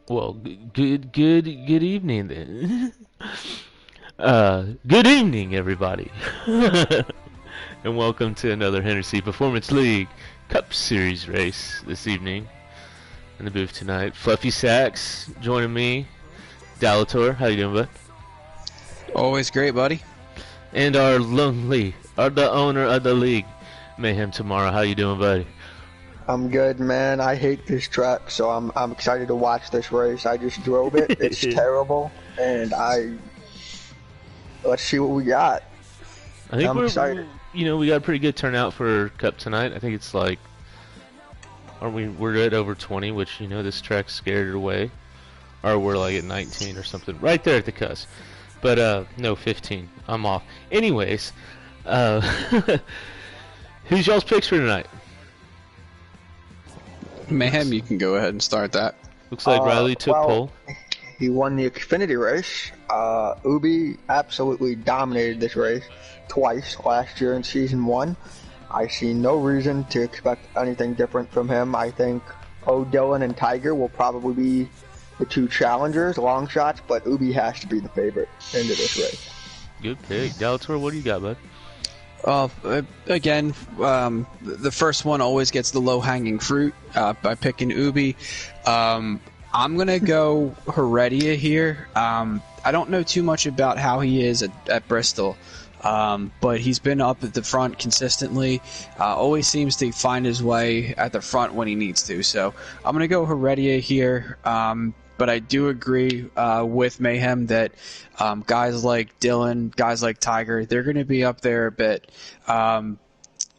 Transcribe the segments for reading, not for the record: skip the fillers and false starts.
Well, good evening then. Good evening, everybody, and welcome to another Hennessy Performance League Cup Series race this evening. In the booth tonight, Fluffy Sacks joining me. Dalator, how you doing, bud? Always great, buddy. And our the owner of the league, Mayhem Tomorrow. How you doing, buddy? I'm good, man. I hate this track, so I'm excited to watch this race. I just drove it. It's terrible, and let's see what we got. I think I'm excited. we got a pretty good turnout for Cup tonight. I think it's like, we're at over 20, which, this track scared it away. Or we're like at 19 or something. Right there at the cusp. But, no, 15. I'm off. Anyways, who's y'all's picks for tonight? Mayhem, you can go ahead and start that. Looks like Riley took pole. He won the XFINITY race. Ubi absolutely dominated this race twice last year in Season 1. I see no reason to expect anything different from him. I think Dylan and Tiger will probably be the two challengers, long shots, but Ubi has to be the favorite into this race. Good pick. Dalator, what do you got, bud? Again, the first one always gets the low-hanging fruit by picking Ubi. I'm going to go Heredia here. I don't know too much about how he is at Bristol, but he's been up at the front consistently. Always seems to find his way at the front when he needs to. So I'm going to go Heredia here. But I do agree with Mayhem that guys like Dylan, guys like Tiger, they're going to be up there a bit. Going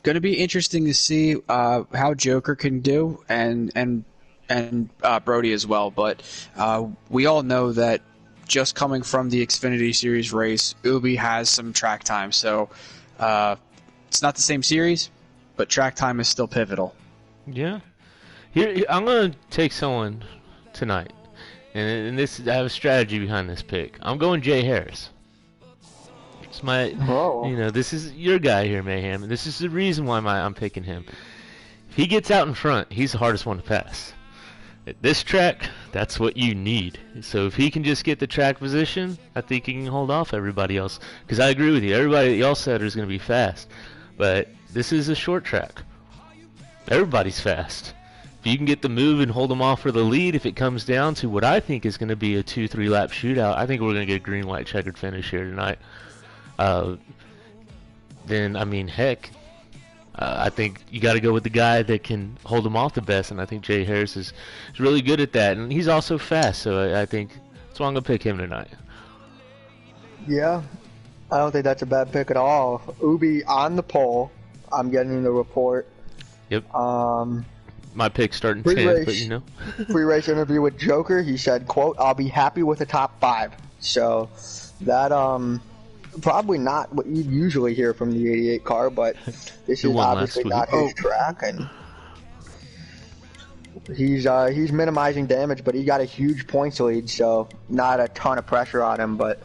to be interesting to see how Joker can do and Brody as well. But we all know that just coming from the Xfinity Series race, Ubi has some track time. So it's not the same series, but track time is still pivotal. Yeah. Here I'm going to take someone tonight. And I have a strategy behind this pick. I'm going Jay Harris. It's this is your guy here, Mayhem, and this is the reason why I'm picking him. If he gets out in front, he's the hardest one to pass. At this track, that's what you need. So if he can just get the track position, I think he can hold off everybody else. Because I agree with you, everybody that y'all said is going to be fast. But this is a short track. Everybody's fast. If you can get the move and hold them off for the lead, if it comes down to what I think is going to be a 2-3 lap shootout, I think we're going to get a green, white, checkered finish here tonight. Heck, I think you got to go with the guy that can hold them off the best, and I think Jay Harris is really good at that, and he's also fast, so I think that's why I'm going to pick him tonight. Yeah, I don't think that's a bad pick at all. Ubi on the pole. I'm getting the report. Yep. My pick's starting 10th, but Pre-race interview with Joker, he said, quote, "I'll be happy with the top 5." So that probably not what you'd usually hear from the 88 car, but this is obviously not his track, and he's minimizing damage, but he got a huge points lead, so not a ton of pressure on him. But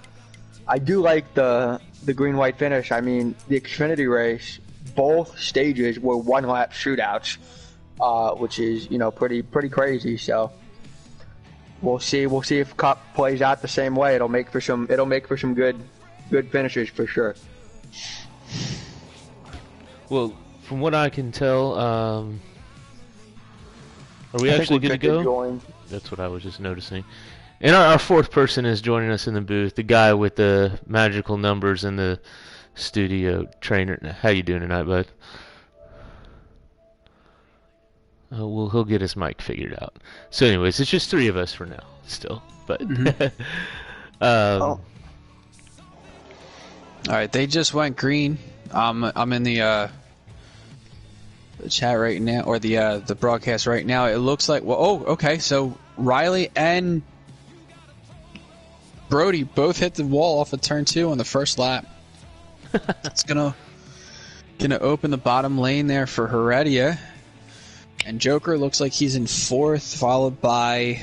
I do like the green-white finish. I mean, the Xfinity race, both stages were one-lap shootouts. Which is pretty crazy. So we'll see if Cup plays out the same way. It'll make for some good finishes for sure. Well, from what I can tell, are we actually good to go? That's what I was just noticing. And our fourth person is joining us in the booth, the guy with the magical numbers in the studio, Trainer. How you doing tonight, bud? Well, he'll get his mic figured out. So, anyways, it's just 3 of us for now, still. But, All right, they just went green. I'm in the chat right now, or the broadcast right now. It looks like okay. So Riley and Brody both hit the wall off of turn 2 on the first lap. It's gonna open the bottom lane there for Heredia. And Joker looks like he's in 4th, followed by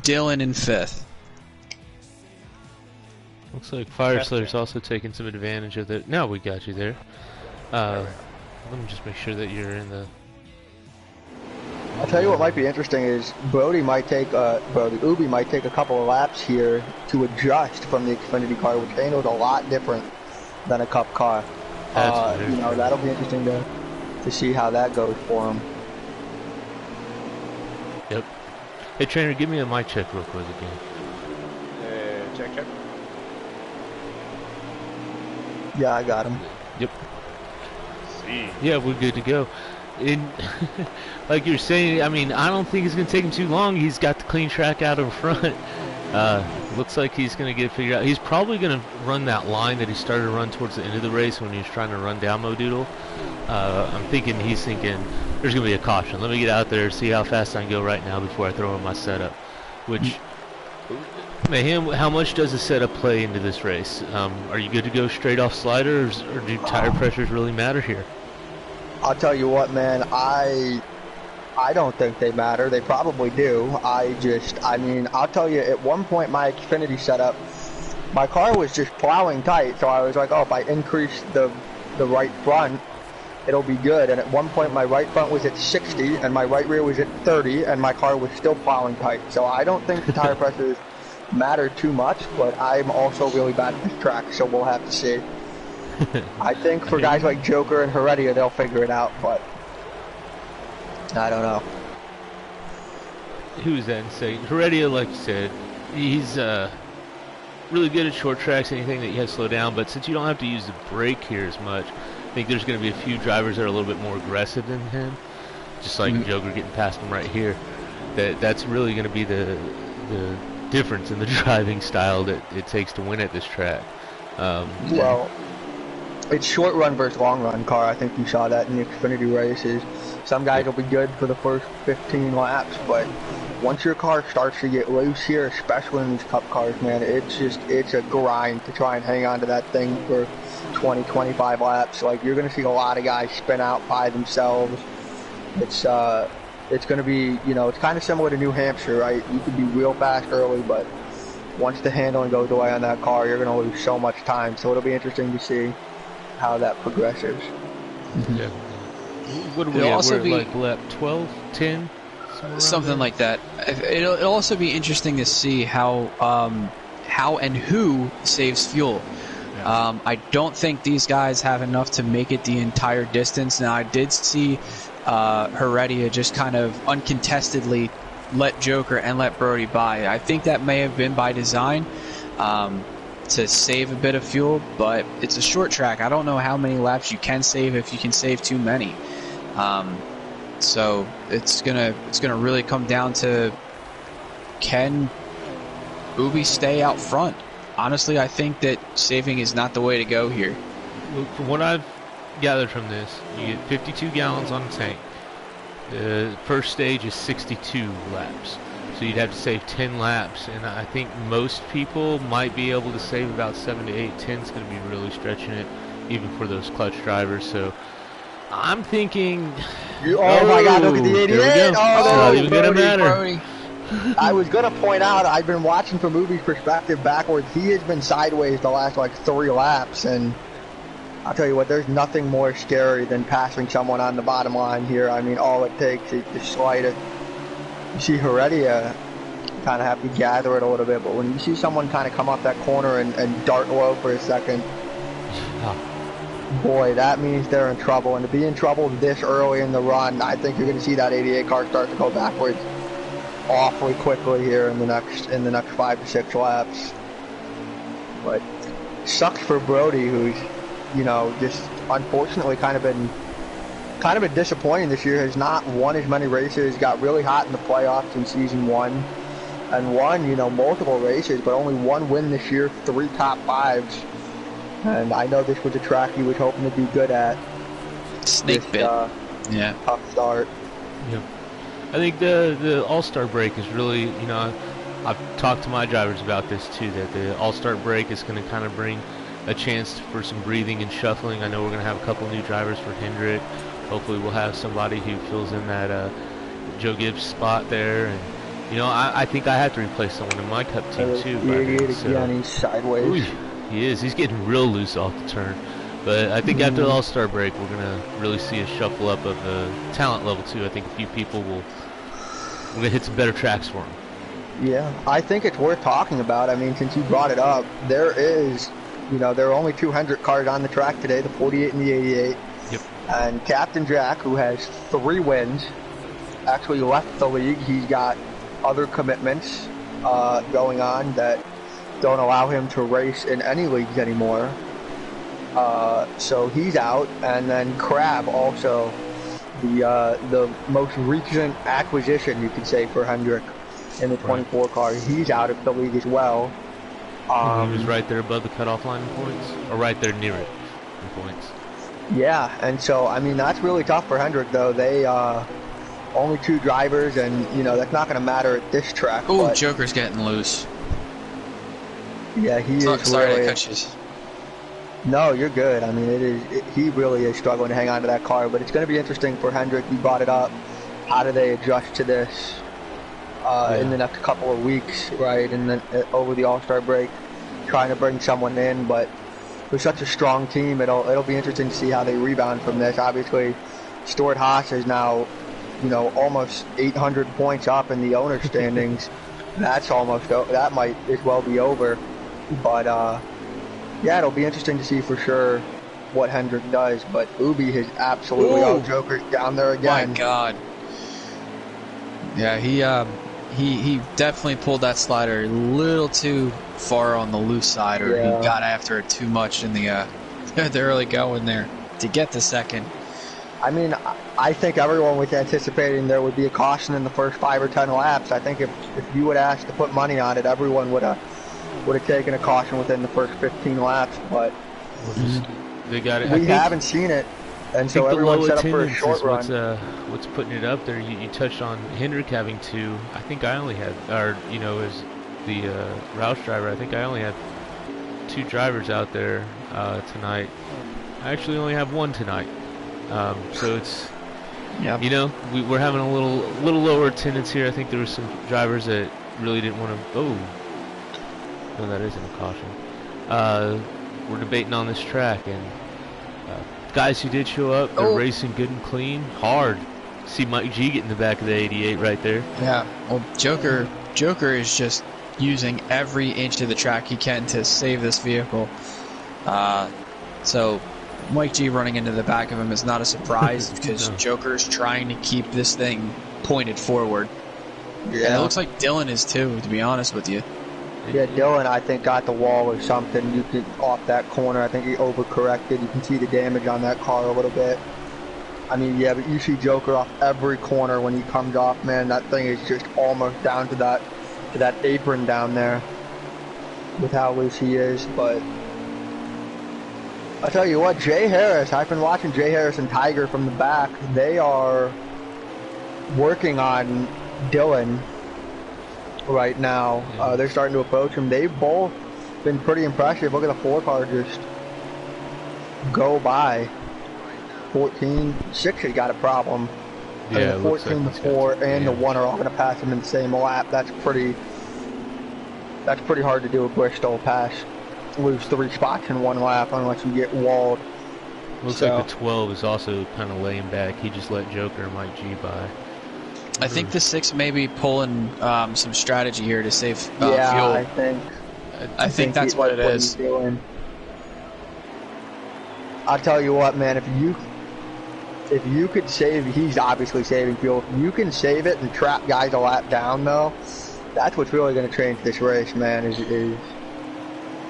Dylan in 5th. Looks like Fire Slayer's also taking some advantage of it. Now we got you there. Let me just make sure that you're in the I'll tell you what might be interesting is Ubi might take a couple of laps here to adjust from the Xfinity car, which handles a lot different than a Cup car. You know, that'll be interesting to see how that goes for him. Yep. Hey, trainer, give me a mic check real quick again. Check. Yeah, I got him. Yep. See. Yeah, we're good to go. And like you're saying, I mean, I don't think it's going to take him too long. He's got the clean track out in front. Looks like he's going to get it figured out. He's probably going to run that line that he started to run towards the end of the race when he was trying to run down Modoodle. I'm thinking he's thinking there's going to be a caution. Let me get out there, see how fast I can go right now before I throw in my setup. Which, Mayhem, how much does the setup play into this race? Are you good to go straight off sliders, or do tire pressures really matter here? I'll tell you what, man, I don't think they matter. They probably do. I mean, I'll tell you, at one point my Xfinity setup, my car was just plowing tight, so I was like, oh, if I increase the right front, it'll be good. And at one point my right front was at 60 and my right rear was at 30 and my car was still plowing tight. So I don't think the tire pressures matter too much, but I'm also really bad at this track, so we'll have to see. I think for guys like Joker and Heredia, they'll figure it out, but I don't know. Who's that in second? Heredia, like you said, he's really good at short tracks, anything that you have to slow down, but since you don't have to use the brake here as much, I think there's going to be a few drivers that are a little bit more aggressive than him, just like Joker getting past him right here. That's really going to be the difference in the driving style that it takes to win at this track. Well, it's short run versus long run car. I think you saw that in the Xfinity races. Some guys will be good for the first 15 laps, but once your car starts to get loose here, especially in these Cup cars, man, it's a grind to try and hang on to that thing for 20, 25 laps. Like, you're going to see a lot of guys spin out by themselves. It's going to be, you know, it's kind of similar to New Hampshire, right? You could be real fast early, but once the handling goes away on that car, you're going to lose so much time. So it'll be interesting to see how that progresses. Yeah. What do we have? We're like lap 12, 10? Something like that. It'll also be interesting to see how and who saves fuel. Yeah. I don't think these guys have enough to make it the entire distance. Now, I did see Heredia just kind of uncontestedly let Joker and let Brody by. I think that may have been by design to save a bit of fuel, but it's a short track. I don't know how many laps you can save if you can save too many. So it's gonna really come down to, can Ubi stay out front? Honestly, I think that saving is not the way to go here. From what I've gathered from this, you get 52 gallons on the tank. The first stage is 62 laps. So you'd have to save 10 laps, and I think most people might be able to save about 7 to 8. 10 is going to be really stretching it, even for those clutch drivers. So I'm thinking... Oh my God, look at the 88! It's not even going to matter. I was going to point out, I've been watching from Ubi's perspective backwards. He has been sideways the last, like, 3 laps, and I'll tell you what, there's nothing more scary than passing someone on the bottom line here. I mean, all it takes is the slightest. You see Heredia kind of have to gather it a little bit, but when you see someone kind of come off that corner and dart low for a second, boy, that means they're in trouble. And to be in trouble this early in the run, I think you're going to see that 88 car start to go backwards awfully quickly here in the next 5 to 6 laps. But sucks for Brody, who's, you know, just unfortunately kind of been disappointing this year. Has not won as many races, got really hot in the playoffs in season 1, and won, you know, multiple races, but only 1 win this year, 3 top 5s. And I know this was a track he was hoping to be good at. Snake bit. Yeah. Tough start. Yep. I think the All-Star break is really, you know, I've talked to my drivers about this too, that the All-Star break is going to kind of bring a chance for some breathing and shuffling. I know we're going to have a couple new drivers for Hendrick. Hopefully we'll have somebody who fills in that Joe Gibbs spot there. And, you know, I think I have to replace someone in my Cup team too. He's sideways. Ooh, he is. He's getting real loose off the turn. But I think after the All-Star break, we're going to really see a shuffle up of the talent level too. I think a few people will We're gonna hit some better tracks for him. Yeah, I think it's worth talking about. I mean, since you brought it up, there is, there are only 200 cars on the track today, the 48 and the 88. Yep. And Captain Jack, who has 3 wins, actually left the league. He's got other commitments going on that don't allow him to race in any leagues anymore. So he's out. And then Crab also, the most recent acquisition, you could say, for Hendrick in the 24 car. He's out of the league as well. He was right there above the cutoff line in points, or right there near it in points. Yeah, and so, I mean, that's really tough for Hendrick, though. They, only 2 drivers, and, that's not going to matter at this track. Oh, Joker's getting loose. Yeah, he is sorry really... to cut you. No, you're good. I mean, he really is struggling to hang on to that car, but it's going to be interesting for Hendrick. You brought it up. How do they adjust to this in the next couple of weeks, right? And then over the All-Star break, trying to bring someone in, but with such a strong team, it'll be interesting to see how they rebound from this. Obviously, Stuart Haas is now, almost 800 points up in the owner standings. That might as well be over. But yeah, it'll be interesting to see for sure what Hendrick does. But Ubi has absolutely out Joker down there again. My God. Yeah, he definitely pulled that slider a little too far on the loose side, or he got after it too much in the early going there to get the second. I mean, I think everyone was anticipating there would be a caution in the first 5 or 10 laps. I think if you would ask to put money on it, everyone would have taken a caution within the first 15 laps. But they got it. We haven't seen it, and so everyone set up for a short run. What's putting it up there? You touched on Hendrick having 2. I think I only had, or as the Roush driver, I think I only had 2 drivers out there tonight. I actually only have 1 tonight. So it's, we're having a little lower attendance here. I think there were some drivers that really didn't want to. Oh, no, that isn't a caution. We're debating on this track, and guys who did show up, they're racing good and clean, hard. See Mike G get in the back of the 88 right there. Yeah, well, Joker is just using every inch of the track he can to save this vehicle. So Mike G running into the back of him is not a surprise because Joker's trying to keep this thing pointed forward. Yeah. And it looks like Dylan is too, to be honest with you. Yeah, Dylan, I think, got the wall or something. You could off that corner. I think he overcorrected. You can see the damage on that car a little bit. I mean, yeah, but you see Joker off every corner when he comes off, man. That thing is just almost down to that apron down there with how loose he is. But I'll tell you what, Jay Harris, I've been watching Jay Harris and Tiger from the back. They are working on Dylan right now. They're starting to approach him. They've both been pretty impressive. Look at the 4 car just go by. 14, 6 has got a problem. Yeah, the 14, the 4, and the 1 are all going to pass him in the same lap. That's pretty hard to do at Bristol. Lose 3 spots in 1 lap unless you get walled. Looks like the 12 is also kind of laying back. He just let Joker and Mike G by. I think the 6 may be pulling some strategy here to save fuel. I think that's what it is. I'll tell you what, man, if you could save, he's obviously saving fuel. If you can save it and trap guys a lap down, though, that's what's really going to change this race, man, is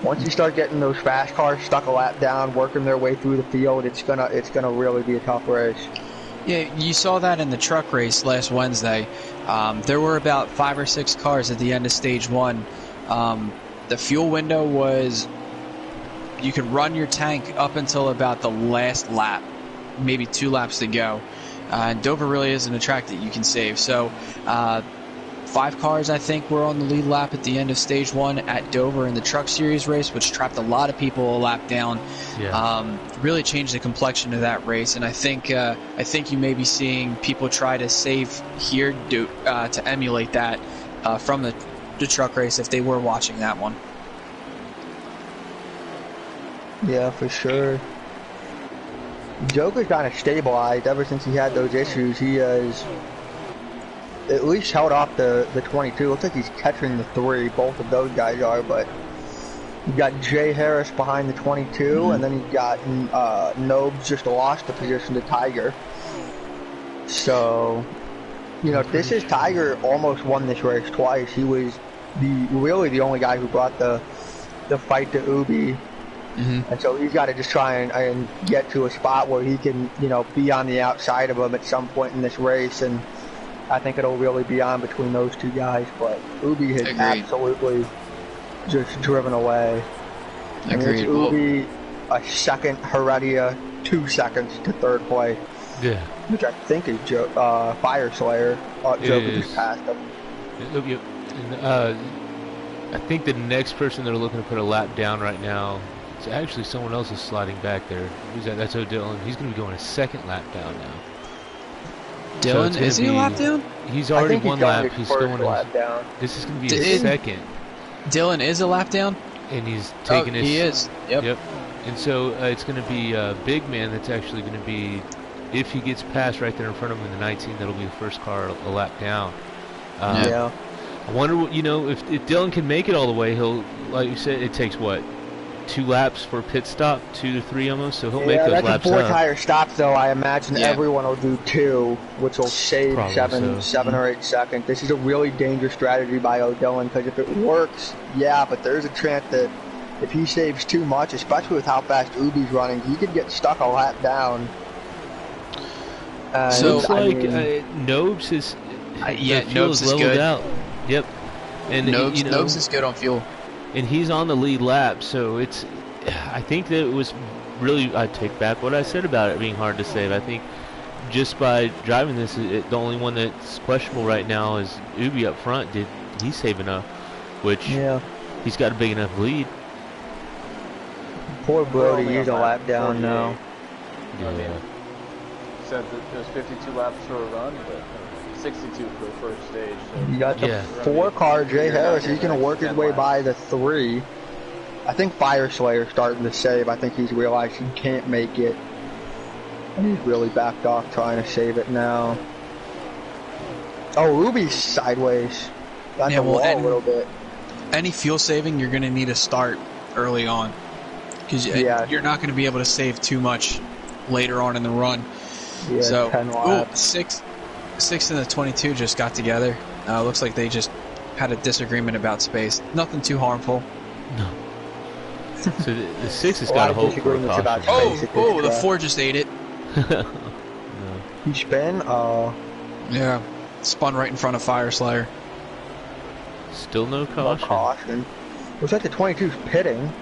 once you start getting those fast cars stuck a lap down, working their way through the field, it's gonna really be a tough race. Yeah, you saw that in the truck race last Wednesday. There were about 5 or 6 cars at the end of stage 1. The fuel window was, you could run your tank up until about the last lap, maybe 2 laps to go. And Dover really isn't a track that you can save. So 5 cars, I think, were on the lead lap at the end of stage 1 at Dover in the Truck Series race, which trapped a lot of people a lap down. Yeah. Really changed the complexion of that race, and I think you may be seeing people try to save here to emulate that from the truck race if they were watching that one. Yeah, for sure. Joker's kind of stabilized ever since he had those issues. He has at least held off the 22. Looks like he's catching the 3. Both of those guys are, but you got Jay Harris behind the 22, and then you got Nobes just lost the position to Tiger. So, you know, this is Tiger almost won this race twice. He was really the only guy who brought the fight to Ubi. And so he's got to just try and get to a spot where he can, you know, be on the outside of him at some point in this race. And I think it'll really be on between those two guys. But Ubi has absolutely just driven away. Agreed. Ubi a second, Heredia 2 seconds to third place. Yeah. Which I think is Fire Slayer. Joker just passed him. Yep. And, I think the next person they're looking to put a lap down right now, it's actually someone else is sliding back there. Who's that? That's O'Dillon. He's going to be going a second lap down now. Dylan, So is he a lap down? He's already one lap. He's going going lap down. This is going to be his second. Dylan is a lap down? And he's taking his... he is. Yep. And so it's going to be a big man that's actually going to be, if he gets passed right there in front of him in the 19, that'll be the first car a lap down. Yeah. I wonder, you know, if Dylan can make it all the way, he'll, like you said, it takes what, 2 laps for a pit stop, 2 to 3 almost, so he'll make those laps that's a 4 up. tire stop, though. I imagine everyone will do 2, which will save Probably 7 or 8 seconds. This is a really dangerous strategy by O'Dillon, because if it works, but there's a chance that if he saves too much, especially with how fast Ubi's running, he could get stuck a lap down. So looks like Nobes is Nobes is good. Out. Yep. And Nobes is good on fuel. And he's on the lead lap, so it's. I think that it was really. I take back what I said about it being hard to save. I think just by driving this, the only one that's questionable right now is Ubi up front. Did he save enough? Which he's got a big enough lead. Poor Brody, he's a lap down now. Yeah. Said that there's 52 laps for a run, but 62 for the first stage. So You got the 4 car, Jay Harris. He's going to work his way by the 3. I think Fire Slayer's starting to save. I think he's realized he can't make it. And he's really backed off trying to save it now. Oh, Ruby's sideways. That's a little bit. Any fuel saving, you're going to need to start early on. Because you're not going to be able to save too much later on in the run. Yeah, so, 10 laps. 6 and the 22 just got together. Looks like they just had a disagreement about space. Nothing too harmful. No. So the 6 has got a hold for a caution. The 4 just ate it. No. He spin? Yeah. Spun right in front of Fire Slayer. Still no caution. No caution. Looks like the 22's pitting.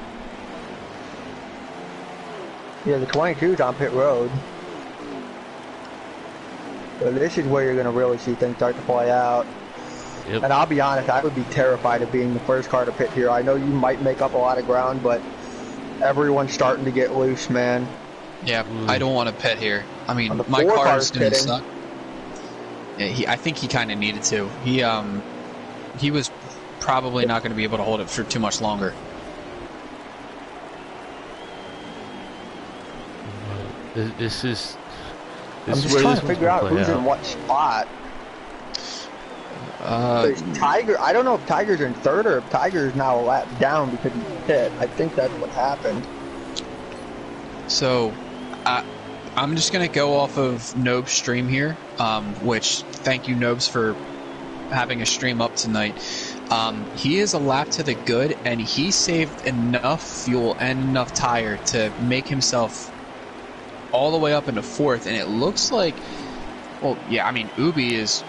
Yeah, the 22's on pit road. So this is where you're going to really see things start to play out. Yep. And I'll be honest, I would be terrified of being the first car to pit here. I know you might make up a lot of ground, but everyone's starting to get loose, man. Yeah, I don't want to pit here. I mean, my car is going to suck. Yeah, I think he kind of needed to. He was probably not going to be able to hold it for too much longer. This is I'm just trying to figure out who's in what spot. Tiger, I don't know if Tiger's in third or if Tiger's now a lap down because he hit. I think that's what happened. So, I'm just going to go off of Nobes' stream here, which, thank you, Nobes, for having a stream up tonight. He is a lap to the good, and he saved enough fuel and enough tire to make himself all the way up into 4th, and it looks like, Ubi is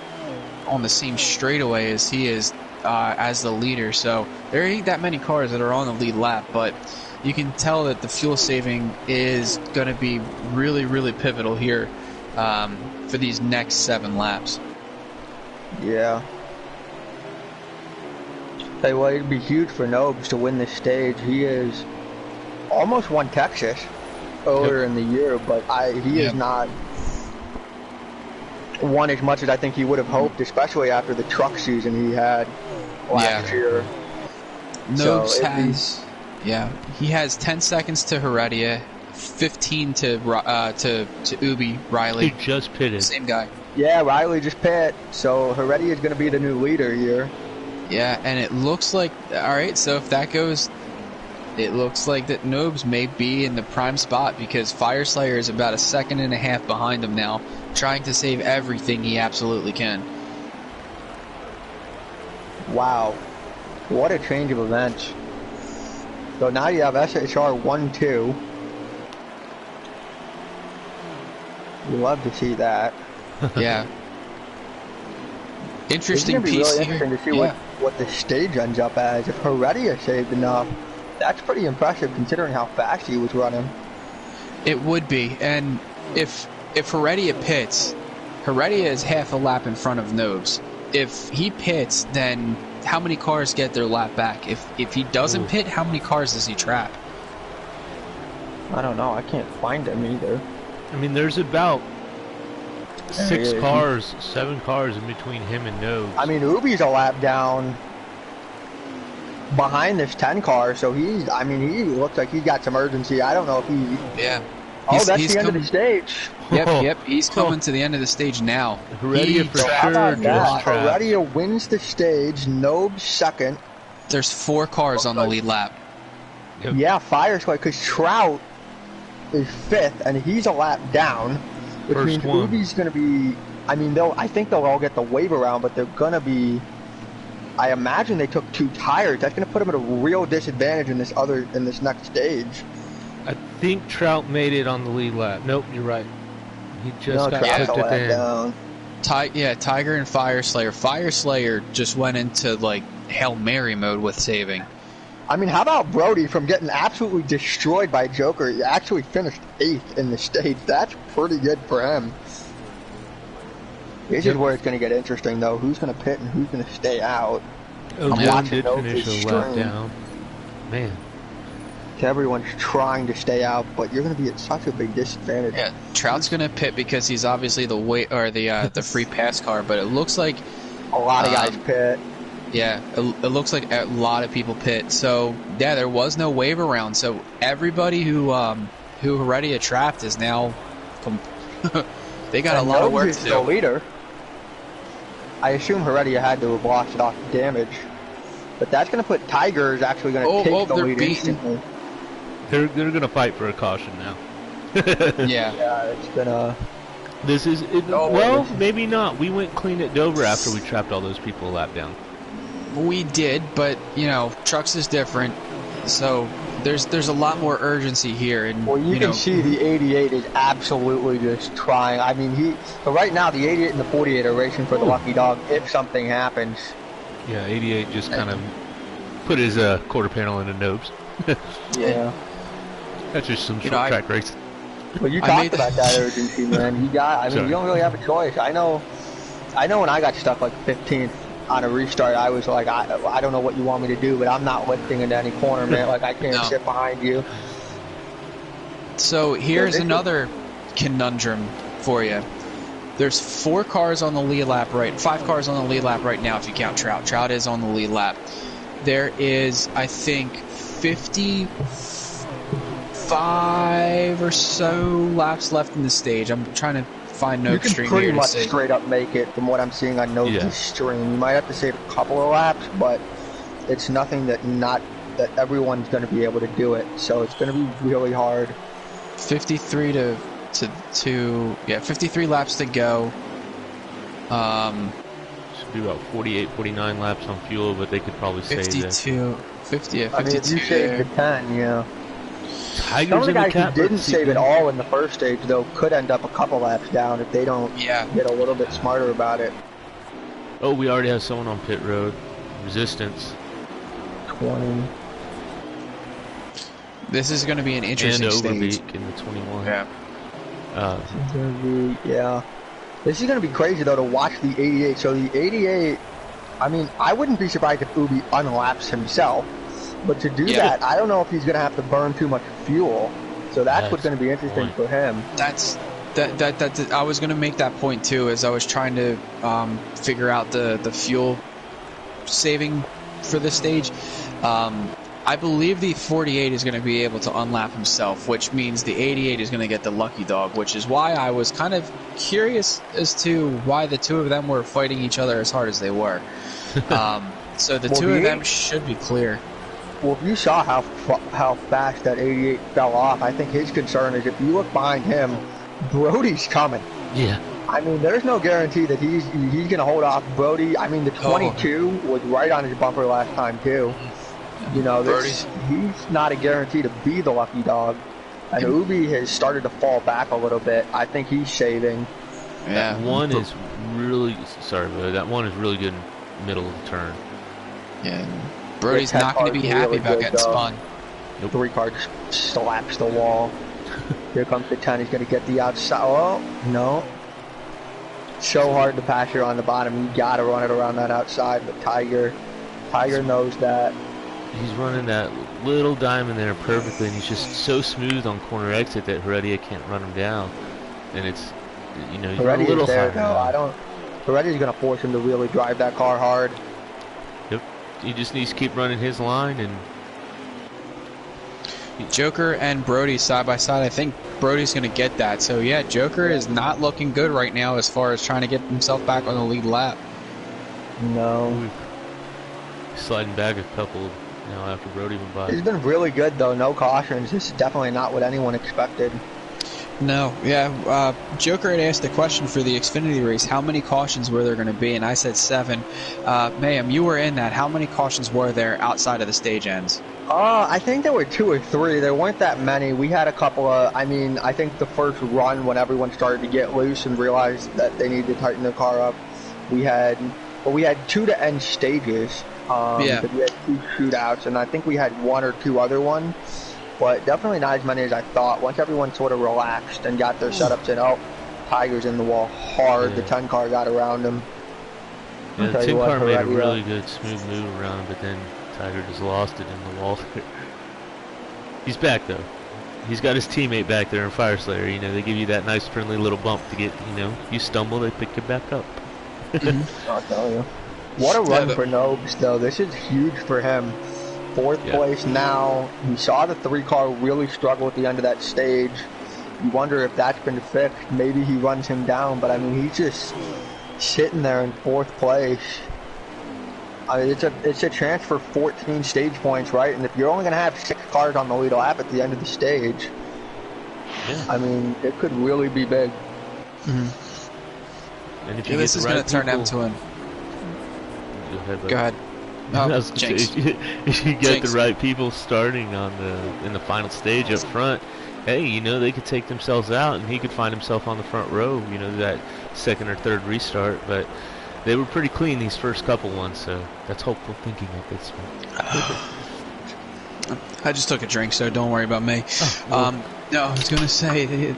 on the same straightaway as he is as the leader, so there ain't that many cars that are on the lead lap, but you can tell that the fuel saving is going to be really, really pivotal here for these next 7 laps. Yeah. Hey, well, it'd be huge for Nobes to win this stage. He is almost won Texas earlier in the year, but he is not won as much as I think he would have hoped, especially after the truck season he had last year. Nobes has, he has 10 seconds to Heredia, 15 to Ubi Riley. He just pitted. Same guy. Yeah, Riley just pit, so Heredia is going to be the new leader here. Yeah, and it looks like, alright, so if that goes, it looks like that Nobes may be in the prime spot because Fireslayer is about a second and a half behind him now, trying to save everything he absolutely can. Wow. What a change of events. So now you have SHR 1-2. You love to see that. Yeah. Interesting It's piece really here. interesting to see what the stage ends up as. If Heredia saved enough, that's pretty impressive considering how fast he was running. It would be, and if Heredia pits, Heredia is half a lap in front of Nobes. If he pits, then how many cars get their lap back? If he doesn't pit, how many cars does he trap? I don't know. I can't find him either. I mean, there's about 7 cars in between him and Nobes. I mean, Ubi's a lap down behind this 10 car, so he looks like he got some urgency. I don't know if he... Yeah. Oh, that's the end of the stage. Yep, he's coming to the end of the stage now. Heredia for sure just trapped. Heredia wins the stage, Nobes second. There's 4 cars on the lead lap. Yep. Yeah, Fireslayer, because Trout is 5th, and he's a lap down, which means Ubi's going to be... I mean, I think they'll all get the wave around, but they're going to be... I imagine they took 2 tires. That's going to put them at a real disadvantage in this next stage. I think Trout made it on the lead lap. Nope, you're right. He just got Trout's tipped in. down. Tiger and Fireslayer. Fireslayer just went into like Hail Mary mode with saving. I mean, how about Brody from getting absolutely destroyed by Joker? He actually finished 8th in the stage. That's pretty good for him. This is where it's going to get interesting, though. Who's going to pit and who's going to stay out? John did finish a lap down. Man. Everyone's trying to stay out, but you're going to be at such a big disadvantage. Yeah, Trout's going to pit because he's obviously the free pass car, but it looks like a lot of guys pit. Yeah, it looks like a lot of people pit. So yeah, there was no wave around. So everybody who Heredia trapped is now they got a lot of work to do. The leader. I assume Heredia had to have lost it off damage, but that's going to put Tiger is actually going to take the lead instantly. They're going to fight for a caution now. Yeah, it's gonna. This is maybe not. We went clean at Dover after we trapped all those people a lap down. We did, but trucks is different, so there's a lot more urgency here. And well, you can see the 88 is absolutely just trying. I mean, right now the 88 and the 48 are racing for the lucky dog if something happens. Yeah, 88 just kind of put his quarter panel into Nobes. Yeah. That's just some short track race. Well, you talked about that urgency, man. You don't really have a choice. I know when I got stuck like 15th on a restart, I was like, I don't know what you want me to do, but I'm not lifting into any corner, man. Like, I can't sit behind you. So here's another conundrum for you. There's 4 cars on the lead lap 5 cars on the lead lap right now if you count Trout. Trout is on the lead lap. There is, I think, 55 or so laps left in the stage. I'm trying to find no stream here. You can pretty much straight up make it from what I'm seeing on Nova's stream. You might have to save a couple of laps, but it's nothing that everyone's going to be able to do it. So it's going to be really hard. 53 53 laps to go. Should be about 48, 49 laps on fuel, but they could probably save 52. 50, yeah, 52 I mean, if you save the 10, yeah. Tigers Some of the guys who didn't save it all in the first stage, though, could end up a couple laps down if they don't get a little bit smarter about it. Oh, we already have someone on pit road. Resistance. 20. This is going to be an interesting stage. In the 21. Yeah. This is going to be crazy, though, to watch the 88. So the 88, I mean, I wouldn't be surprised if Ubi unlaps himself. But to do that, I don't know if he's going to have to burn too much fuel. So that's what's going to be interesting for him. I was going to make that point too, as I was trying to figure out the fuel saving for this stage. I believe the 48 is going to be able to unlap himself, which means the 88 is going to get the lucky dog, which is why I was kind of curious as to why the two of them were fighting each other as hard as they were. So the two of them should be clear. Well, if you saw how fast that 88 fell off, I think his concern is if you look behind him, Brody's coming. Yeah. I mean, there's no guarantee that he's going to hold off Brody. I mean, the 22 was right on his bumper last time, too. You know, he's not a guarantee to be the lucky dog. And Ubi has started to fall back a little bit. I think he's saving. Yeah. That one is really good in middle of the turn. Yeah. Brody's not going to be happy about getting spun. Nope. 3 car just slaps the wall. Here comes the 10. He's going to get the outside. Oh, no. So hard to pass here on the bottom. You got to run it around that outside. But Tiger knows that. He's running that little diamond there perfectly, and he's just so smooth on corner exit that Heredia can't run him down. And it's, you know, he's a little there, higher. Heredia's going to force him to really drive that car hard. Yep. He just needs to keep running his line, and Joker and Brody side by side. I think Brody's going to get that. So yeah, Joker is not looking good right now as far as trying to get himself back on the lead lap. No. Sliding back a couple now after Brody went by. He's been really good though. No cautions. This is definitely not what anyone expected. No, yeah. Joker had asked the question for the Xfinity race, how many cautions were there going to be? And I said 7. Mayhem, you were in that. How many cautions were there outside of the stage ends? I think there were 2 or 3. There weren't that many. We had a couple of, I mean, I think the first run when everyone started to get loose and realized that they needed to tighten their car up, we had 2 to end stages. Yeah. We had 2 shootouts, and I think we had 1 or 2 other ones. But definitely not as many as I thought. Once everyone sort of relaxed and got their setups in, Tiger's in the wall hard. Yeah. The 10 car got around him. Yeah, the 10 car made a really good smooth move around him, but then Tiger just lost it in the wall. He's back though. He's got his teammate back there in Fire Slayer. You know, they give you that nice friendly little bump to get, you know, you stumble, they pick you back up. I'll tell you. What a run for Nobes though. This is huge for him. 4th place now. You saw the 3 car really struggle at the end of that stage. You wonder if that's been fixed. Maybe he runs him down, but I mean, he's just sitting there in 4th place. I mean, it's a chance for 14 stage points, right? And if you're only going to have 6 cars on the lead lap at the end of the stage, I mean, it could really be big. Mm-hmm. And if this is going to turn into an... Go ahead. If you get the right people starting in the final stage up front, hey, you know, they could take themselves out, and he could find himself on the front row, you know, that 2nd or 3rd restart. But they were pretty clean these first couple ones, so that's hopeful thinking at this point. I just took a drink, so don't worry about me. No, I was gonna say,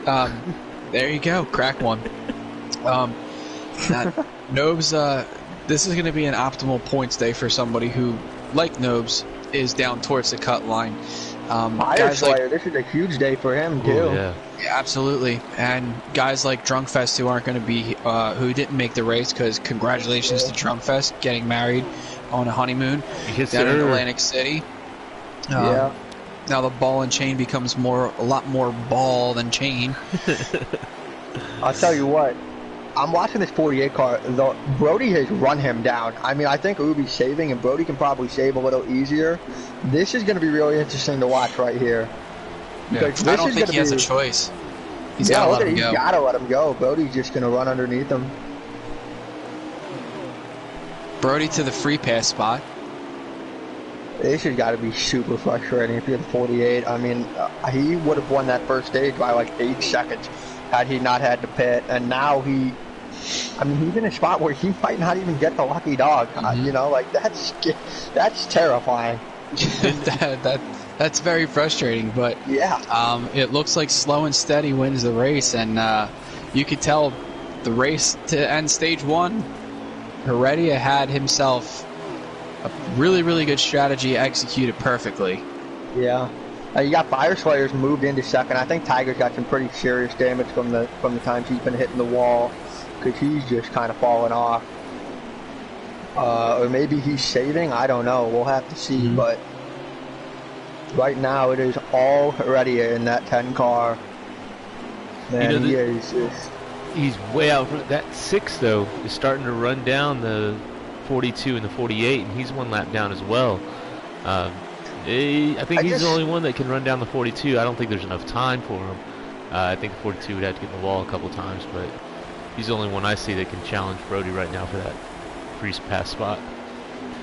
there you go, crack one. Nobes, this is going to be an optimal points day for somebody who, like Nobes, is down towards the cut line. Guys like, this is a huge day for him, too. Yeah, absolutely. And guys like Drunkfest who aren't going to be, who didn't make the race, because congratulations to Drunkfest getting married on a honeymoon down in Atlantic City. Now the ball and chain becomes a lot more ball than chain. I'll tell you what. I'm watching this 48 car. Brody has run him down. I mean, I think Ubi's saving, and Brody can probably save a little easier. This is going to be really interesting to watch right here. Yeah. I don't think he has a choice. He's got to let him go. He's got to let him go. Brody's just going to run underneath him. Brody to the free pass spot. This has got to be super frustrating if you're the 48. I mean, he would have won that first stage by like 8 seconds. Had he not had to pit, and now he's in a spot where he might not even get the lucky dog. You know, like that's terrifying. That's very frustrating, but it looks like Slow and Steady wins the race, and you could tell the race to end stage 1, Heredia had himself a really, really good strategy executed perfectly. Yeah. You got Fire Slayers moved into 2nd. I think Tiger's got some pretty serious damage from the times he's been hitting the wall, because he's just kind of falling off. Or maybe he's saving. I don't know. We'll have to see. But Right now, it is all Heredia in that 10 car. Man, you know, he is just... He's way out front. That 6, though, is starting to run down the 42 and the 48, and he's one lap down as well. I think he's the only one that can run down the 42. I don't think there's enough time for him. I think the 42 would have to get in the wall a couple times, but he's the only one I see that can challenge Brody right now for that free pass spot.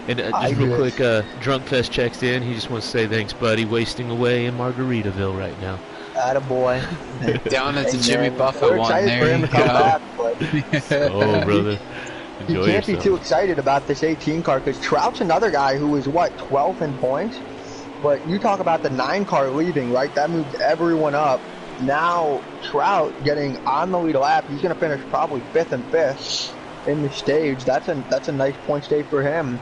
And just real quick, Drunk Fest checks in. He just wants to say thanks, buddy. Wasting away in Margaritaville right now. Attaboy. Down at the Jimmy Buffett one. There you go. Back, oh, brother. You can't be too excited about this 18 car because Trout's another guy who was, what, 12th in points? But you talk about the 9 car leaving, right? That moved everyone up. Now, Trout getting on the lead lap. He's going to finish probably 5th and 5th in the stage. That's a nice point stage for him.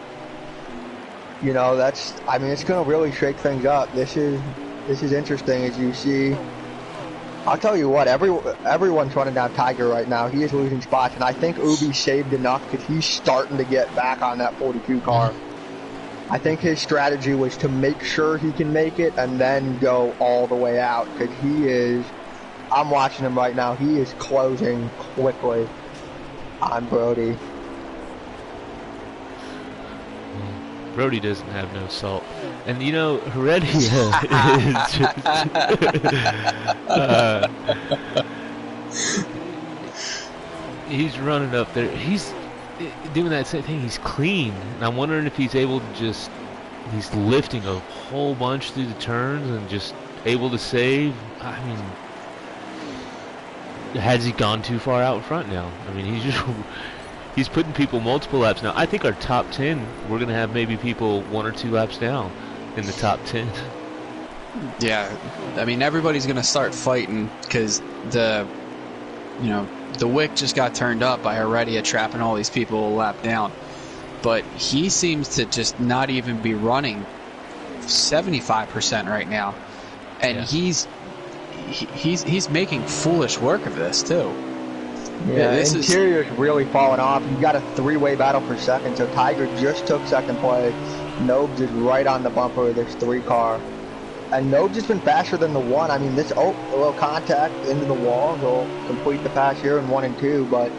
You know, I mean, it's going to really shake things up. This is interesting, as you see. I'll tell you what, everyone's running down Tiger right now. He is losing spots, and I think Ubi saved enough because he's starting to get back on that 42 car. I think his strategy was to make sure he can make it and then go all the way out because I'm watching him right now, he is closing quickly on Brody. Brody doesn't have no salt. And you know, Heredia is just... he's running up there. He's doing that same thing. He's clean. And I'm wondering if he's able to just... He's lifting a whole bunch through the turns and just able to save. I mean... Has he gone too far out in front now? I mean, he's just... He's putting people multiple laps now. I think our top 10, we're going to have maybe people 1 or 2 laps down in the top 10. Yeah, I mean, everybody's going to start fighting because the wick just got turned up by Heredia trapping all these people a lap down. But he seems to just not even be running 75% right now. And he's making foolish work of this, too. Yeah, this interior's really falling off. You got a 3-way battle for second. So Tiger just took second place. Nobes is right on the bumper of this 3 car. And Nobes has been faster than the 1. I mean, a little contact into the wall. He'll complete the pass here in 1 and 2. But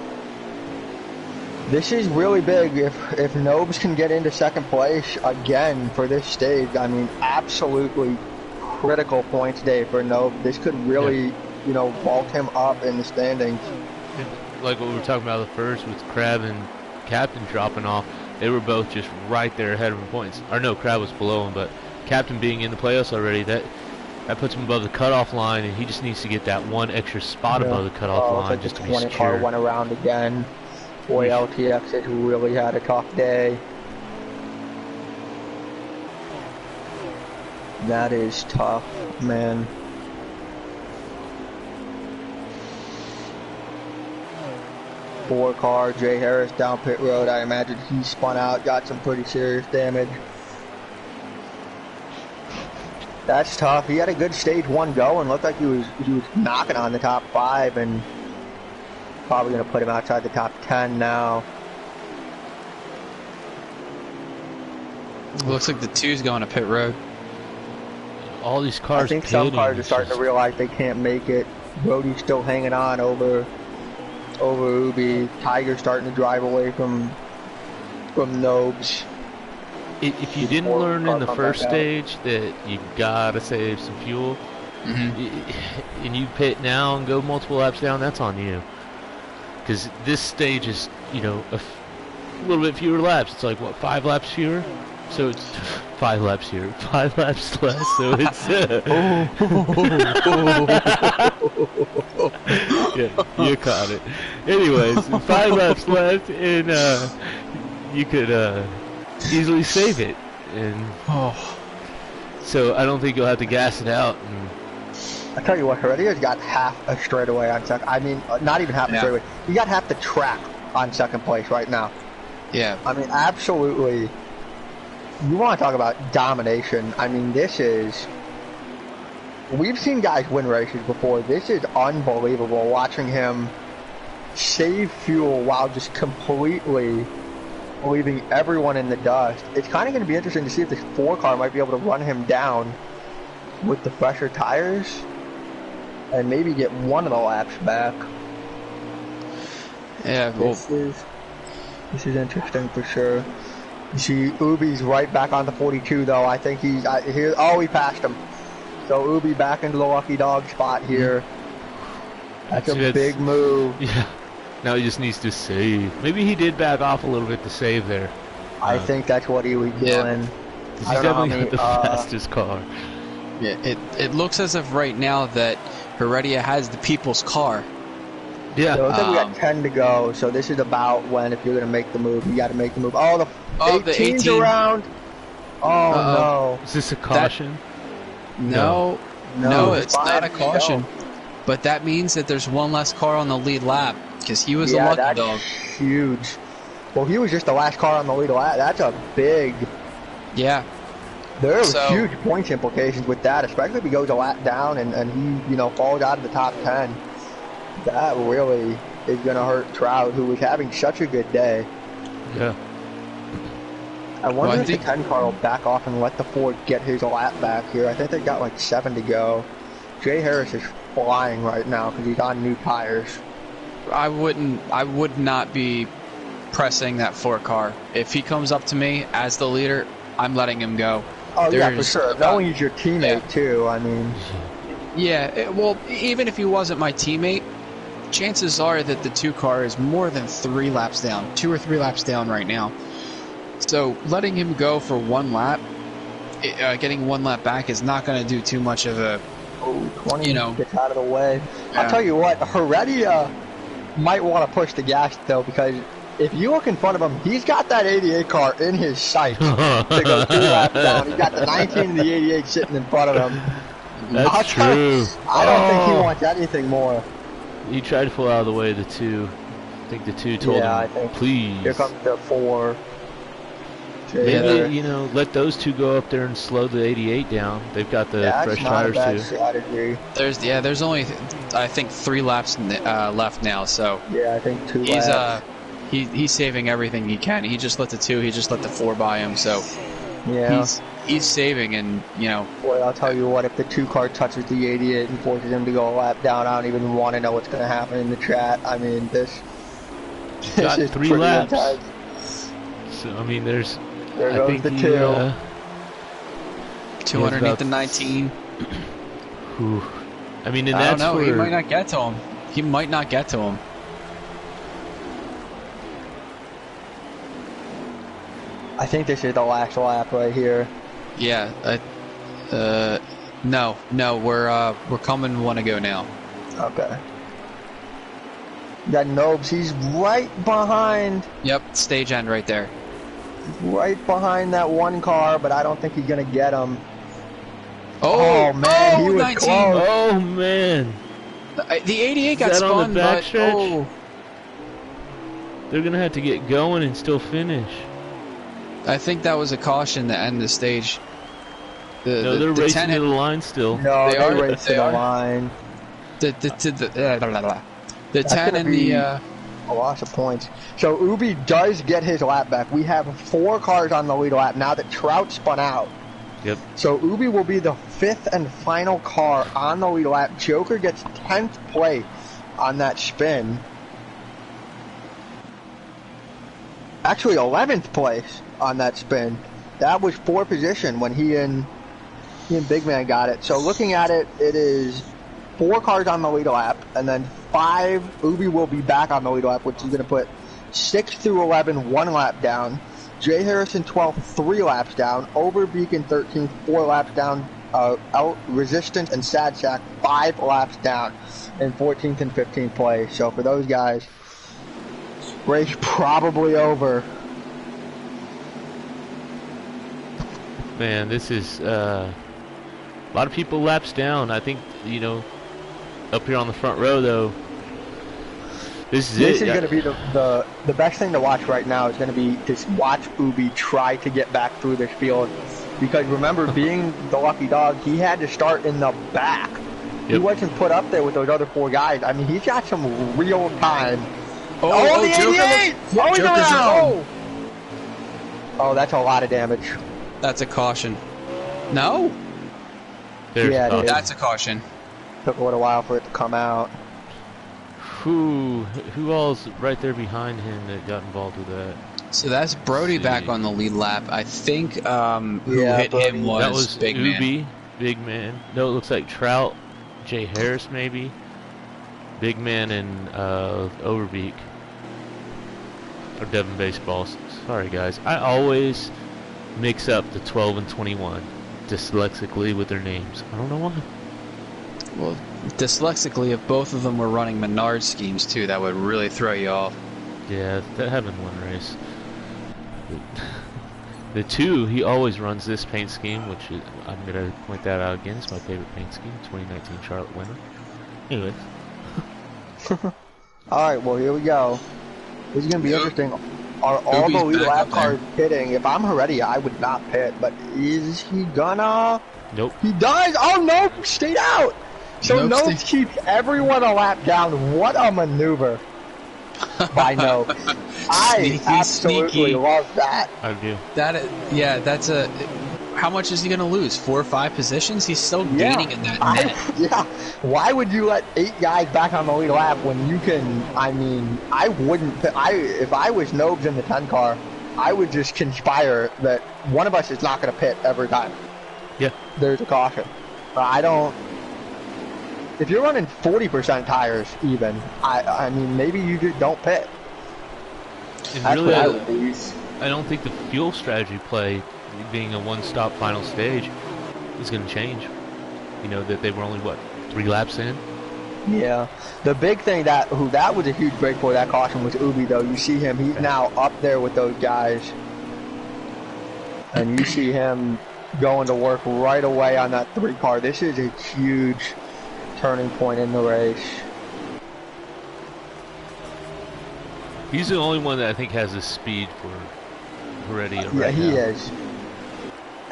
this is really big. If Nobes can get into second place again for this stage, I mean, absolutely critical points day for Nobes. This could really, vault him up in the standings. Like what we were talking about the first with Crab and Captain dropping off, they were both just right there ahead of him points. Or no, Crab was below him, but Captain being in the playoffs already, that puts him above the cutoff line, and he just needs to get that 1 extra spot above the cutoff line like just to be 20 secure. car went around again. Boy, LTX has really had a tough day. That is tough, man. Four car, Jay Harris down pit road. I imagine he spun out, got some pretty serious damage. That's tough. He had a good stage 1 go and looked like he was knocking on the top 5 and probably going to put him outside the top 10 now. Looks like the 2's going to pit road. All these cars. I think some cars are starting to realize they can't make it. Brody's still hanging on over Ubi. Tiger's starting to drive away from Nobes. If you didn't learn in the first stage that you gotta save some fuel, and you pit now and go multiple laps down, that's on you. Because this stage is, a little bit fewer laps. It's like, what, 5 laps fewer? So it's 5 laps here, 5 laps less. So it's yeah, you caught it. Anyways, 5 laps left, and you could easily save it. And so I don't think you'll have to gas it out. And I tell you what, Heredia's got half a straightaway on second. I mean, not even half a straightaway. He got half the track on second place right now. Yeah. I mean, absolutely. You want to talk about domination. I mean, we've seen guys win races before. This is unbelievable watching him save fuel while just completely leaving everyone in the dust. It's kind of going to be interesting to see if this 4 car might be able to run him down with the fresher tires and maybe get one of the laps back. Yeah, well, this is interesting for sure. You see, Ubi's right back on the 42 though. I think he's here. Oh, he passed him. So Ubi back into the lucky dog spot here. That's a big move. Yeah. Now he just needs to save. Maybe he did back off a little bit to save there. I think that's what he was doing. He's definitely got the fastest car. Yeah, it looks as if right now that Heredia has the people's car. Yeah. So I think we got 10 to go. So this is about when, if you're going to make the move, you got to make the move. Oh, the 18's around. Oh, no. Is this a caution? No, it's not a caution. But that means that there's one less car on the lead lap because he was a lucky dog. Huge. Well, he was just the last car on the lead lap. That's a big. Yeah. There are huge points implications with that, especially if he goes a lap down and he, falls out of the top 10. That really is going to hurt Trout, who was having such a good day. Yeah. I wonder if the 10 car will back off and let the 4 get his lap back here. I think they got like 7 to go. Jay Harris is flying right now because he's on new tires. I would not be pressing that 4 car. If he comes up to me as the leader, I'm letting him go. Oh, yeah, for sure. Knowing he's your teammate, too, I mean. Yeah, well, even if he wasn't my teammate, chances are that the 2 car is more than 3 laps down. 2 or 3 laps down right now. So letting him go for 1 lap, getting 1 lap back is not going to do too much of a, 20 gets out of the way. Yeah. I'll tell you what, Heredia might want to push the gas, though, because if you look in front of him, he's got that 88 car in his sights to go 2 laps down. He's got the 19 and the 88 sitting in front of him. That's true. I don't think he wants anything more. He tried to pull out of the way of the 2. I think the 2 told him, please. Here comes the 4. Maybe, let those 2 go up there and slow the 88 down. They've got the fresh tires too. Strategy. There's only, I think, 3 laps left now, so. Yeah, I think 2 laps. He's saving everything he can. He just let the 2, he just let the 4 by him, so. Yeah. He's saving, and, Boy, I'll tell you what, if the 2 car touches the 88 and forces him to go a lap down, I don't even want to know what's going to happen in the chat. I mean, this is 3 laps. Intense. So, I mean, there goes the 2. 2 underneath the 19. I mean, and I that's don't know. He might not get to him. I think this is the last lap right here. Yeah. No. We're coming. Want to go now? Okay. You got Nobes. He's right behind. Yep. Stage end right there. Right behind that 1 car, but I don't think he's gonna get him. Oh man, he was 19. close. Oh man. The 88 got spun, on the backstretch? but They're gonna have to get going and still finish. I think that was a caution to end the stage. No, they're racing to the line still. No, they are racing the line. The 10 and the a loss of points. So Ubi does get his lap back. We have 4 cars on the lead lap now that Trout spun out. Yep. So Ubi will be the 5th and final car on the lead lap. Joker gets 10th place on that spin. Actually, 11th place on that spin. That was 4th position when he and Big Man got it. So looking at it, it is 4 cars on the lead lap, and then 5. Ubi will be back on the lead lap, which is going to put 6 through 11 1 lap down. Jay Harrison 12th 3 laps down. Overbeacon 13th 4 laps down. Resistance and Sad Sack 5 laps down in 14th and 15th place. So for those guys, race probably over. Man, this is a lot of people laps down. I think, up here on the front row, though, this is going to be the best thing to watch right now is going to be to watch Ubi try to get back through this field. Because remember, being the lucky dog, he had to start in the back. Yep. He wasn't put up there with those other 4 guys. I mean, he's got some real time. The 88! Oh, that's a lot of damage. That's a caution. No? There's Yeah, a it caution. is. That's a caution. Took a little while for it to come out. Who all's right there behind him that got involved with that? So that's Brody back on the lead lap. I think who Yeah, hit Brody. him was, That was Big Man. Ubi, Big Man. No, it looks like Trout, Jay Harris maybe, Big Man, and Overbeek. Or Devon Baseballs. Sorry guys, I always mix up the 12 and 21 dyslexically with their names. I don't know why. Well, dyslexically, if both of them were running Menard schemes too, that would really throw you off. Yeah, that happened one race. The 2, he always runs this paint scheme, which is, I'm going to point that out again. It's my favorite paint scheme, 2019 Charlotte winner. Anyway. Alright, well, here we go. This is going to be interesting. Are all Ubi's the lead back lap up there. cars pitting? If I'm Heredia, I would not pit, but is he gonna? Nope. He does! Oh, no! Stayed out! So Nope, Nopes keeps everyone a lap down. What a maneuver by Nopes. I Sneaky, absolutely sneaky. love that. I do. Yeah, that's a. How much is he going to lose? 4 or 5 positions? He's still gaining in that net. Yeah. Why would you let 8 guys back on the lead lap when you can? I mean, I wouldn't. If I was Nobes in the 10 car, I would just conspire that one of us is not going to pit every time. Yeah. There's a caution. I don't. If you're running 40% tires, even, I mean, maybe you just don't pit. And That's really, what I would do. I don't think the fuel strategy play, being a one-stop final stage, is going to change. You know, that they were only, what, 3 laps in? Yeah. The big thing that was a huge break for that caution was Ubi, though. You see him, he's now up there with those guys. And you see him going to work right away on that 3 car. This is a huge turning point in the race. He's the only one that I think has the speed for Heredia Yeah, right he now. is.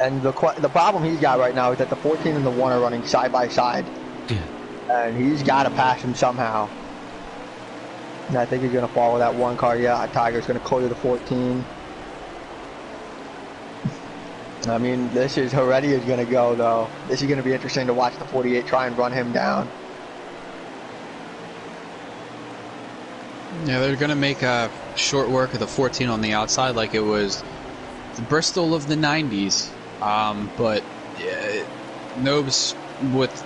And the problem he's got right now is that the 14 and the 1 are running side by side. Yeah. And he's got to pass him somehow. And I think he's going to follow that 1 car. Yeah, Tiger's going to clear the 14. I mean, this is Heredia's going to go, though. This is going to be interesting to watch the 48 try and run him down. Yeah, they're going to make a short work of the 14 on the outside like it was the Bristol of the 90s. But Nobes, with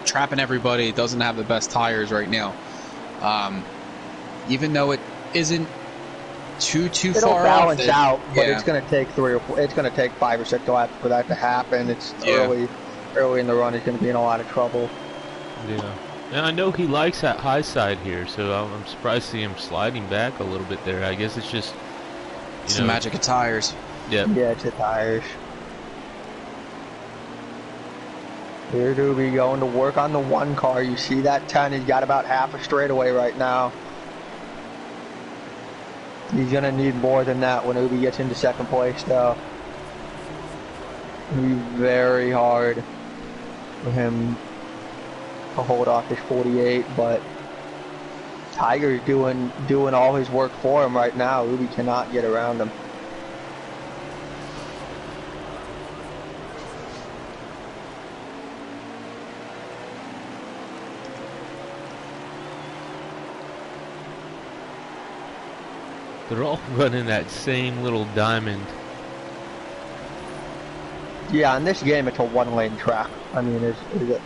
trapping everybody, doesn't have the best tires right now. Even though it isn't too It'll far balance off, out, but yeah. it's going to take 3 or 4. It's going to take 5 or 6 laps for that to happen. It's early in the run. He's going to be in a lot of trouble. Yeah. And I know he likes that high side here, so I'm surprised to see him sliding back a little bit there. I guess it's just, It's the magic of tires. Yeah. Yeah, it's the tires. Here's Ubi going to work on the 1 car. You see that 10. He's got about half a straightaway right now. He's going to need more than that when Ubi gets into 2nd place, though. It'll be very hard for him to hold off this 48, but Tiger's doing all his work for him right now. Ubi cannot get around him. They're all running that same little diamond. Yeah, in this game, it's a 1-lane track. I mean, is it?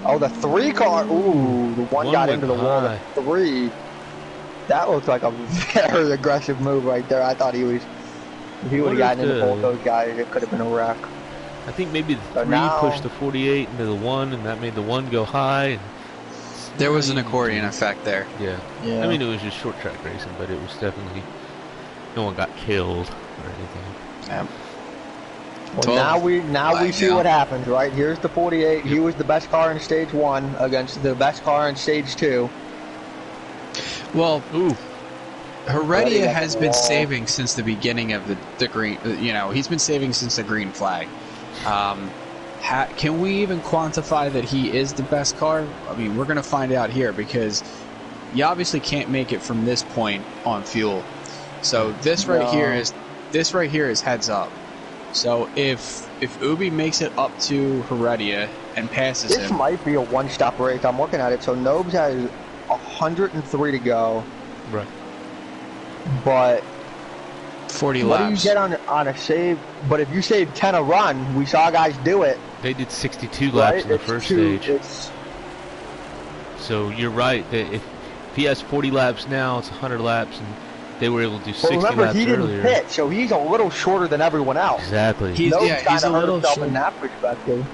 Oh, the 3 car. Ooh, the 1 got went into the wall. The 3. That looked like a very aggressive move right there. I thought he would have gotten into both those guys. It could have been a wreck. I think maybe the 3 pushed the 48 into the 1, and that made the 1 go high. And There was an accordion effect there. yeah. I mean, it was just short track racing, but it was definitely, no one got killed or anything. Yeah. Well, now we see what happens, right? Here's the 48. He was the best car in stage 1 against the best car in stage 2. Well, Heredia has been wall. saving since the beginning of the green. You know, he's been saving since the green flag. Can we even quantify that he is the best car? I mean, we're going to find out here because you obviously can't make it from this point on fuel. So this right here is heads up. So if Ubi makes it up to Heredia and passes This him, might be a one-stop race. I'm looking at it. So Nobes has 103 to go. Right. But 40 what laps. do you get on a save? But if you save 10 a run, we saw guys do it. They did 62 laps Right? in the It's first two- stage. it's- So you're right that if he has 40 laps now, it's 100 laps, and they were able to do 60 Well, remember, laps he didn't earlier. pit, so he's a little shorter than everyone else. Exactly. He's Nobes a kinda hurt little himself short. in that perspective.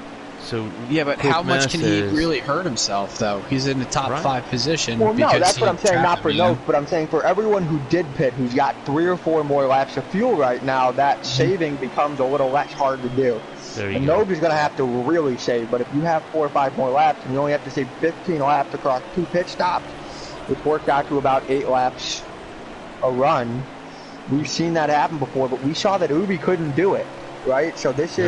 So Yeah, but Quick how much Math can he says- really hurt himself, though? He's in the top Right. 5 position. Well, no, because that's what he I'm saying. trapped Not for him, you know? Nobes, but I'm saying for everyone who did pit, who's got 3 or 4 more laps of fuel right now, that saving becomes a little less hard to do. there you And go. Nobes is going to have to really save, but if you have 4 or 5 more laps and you only have to save 15 laps across 2 pit stops, which worked out to about 8 laps a run, we've seen that happen before, but we saw that Ubi couldn't do it, right? So this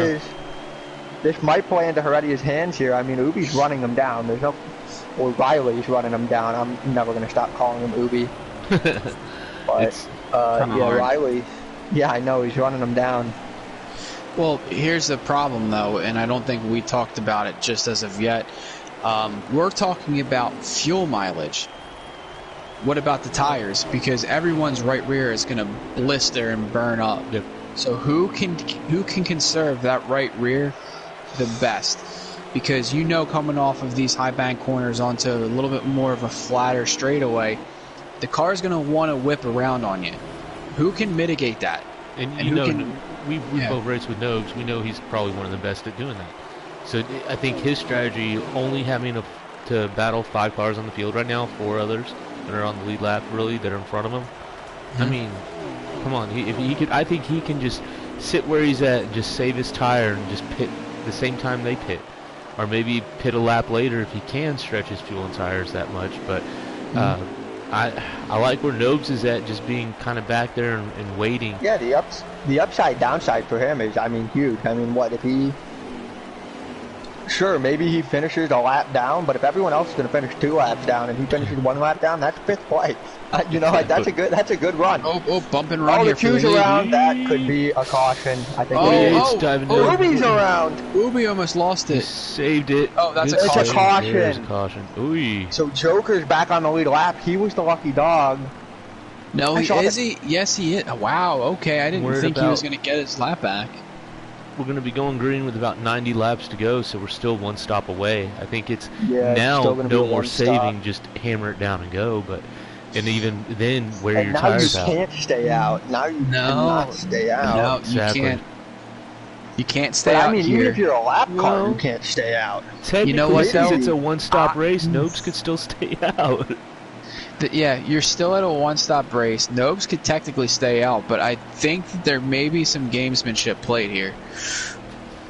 might play into Heredia's hands here. I mean, Ubi's running him down. Or Riley's running him down. I'm never going to stop calling him Ubi. But It's kinda hard. Riley. Yeah, I know he's running him down. Well, here's the problem, though, and I don't think we talked about it just as of yet. We're talking about fuel mileage. What about the tires? Because everyone's right rear is going to blister and burn up. Yep. So who can conserve that right rear the best? Because coming off of these high bank corners onto a little bit more of a flatter straightaway, the car's going to want to whip around on you. Who can mitigate that? And And you who know, can- we yeah. both raced with Nobes. We know he's probably one of the best at doing that. So I think his strategy, only having to battle 5 cars on the field right now, 4 others that are on the lead lap, really, that are in front of him. I mean, come on. If he could, I think he can just sit where he's at and just save his tire and just pit the same time they pit, or maybe pit a lap later if he can stretch his fuel and tires that much. But I like where Nobes is at, just being kind of back there and waiting. Yeah, the upside downside for him is, I mean, huge. I mean, what if he? Sure, maybe he finishes a lap down, but if everyone else is going to finish 2 laps down and he finishes 1 lap down, that's 5th place. That's a good run. Oh, bump and run All the here for the Q's lead. around, that could be a caution. I think. Diving Oh, down. Ruby's around. Ubi almost lost He it. saved it. Oh, that's Good a caution. save. There's a Caution. caution. Ooh. So Joker's back on the lead lap. He was the lucky dog. No, I saw is that- he? Yes, he is. Wow, okay. I didn't Worried think he was about- going to get his lap back. We're going to be going green with about 90 laps to go, so we're still 1 stop away. I think it's Yeah, it's now still gonna be no a more one stop. saving, just hammer it down and go. And even then, wear And your now tires you out. can't stay out. Now you No. cannot stay out. No, exactly. you can't. You can't stay But out I mean, here. even if you're a lap car, Well- you can't stay out. Technically, You know what, since though? it's a one-stop race, Nobes could still stay out. Yeah, you're still at a one-stop race. Nobes could technically stay out, but I think that there may be some gamesmanship played here.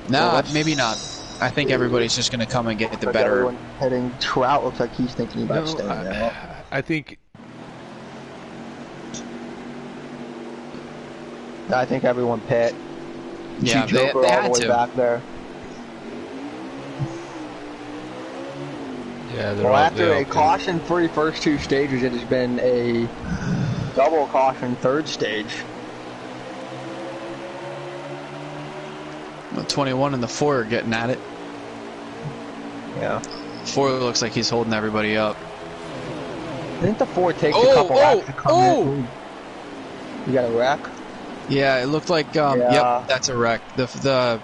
No, Well, let's- maybe not. I think everybody's just going to come and get the Look, better. everyone heading Trout looks like he's thinking about staying out. I think I think everyone pit. Yeah, See they Joker all had the way to. back there. yeah. They're Well, all, after they all a pit. caution-free first 2 stages, it has been a double caution 3rd stage. The 21 and the 4 are getting at it. Yeah. 4 looks like he's holding everybody up. I think the 4 takes a Oh, couple oh, laps to come oh! in. You got a wreck? Yeah, it looked like. Yeah. Yep, that's a wreck. The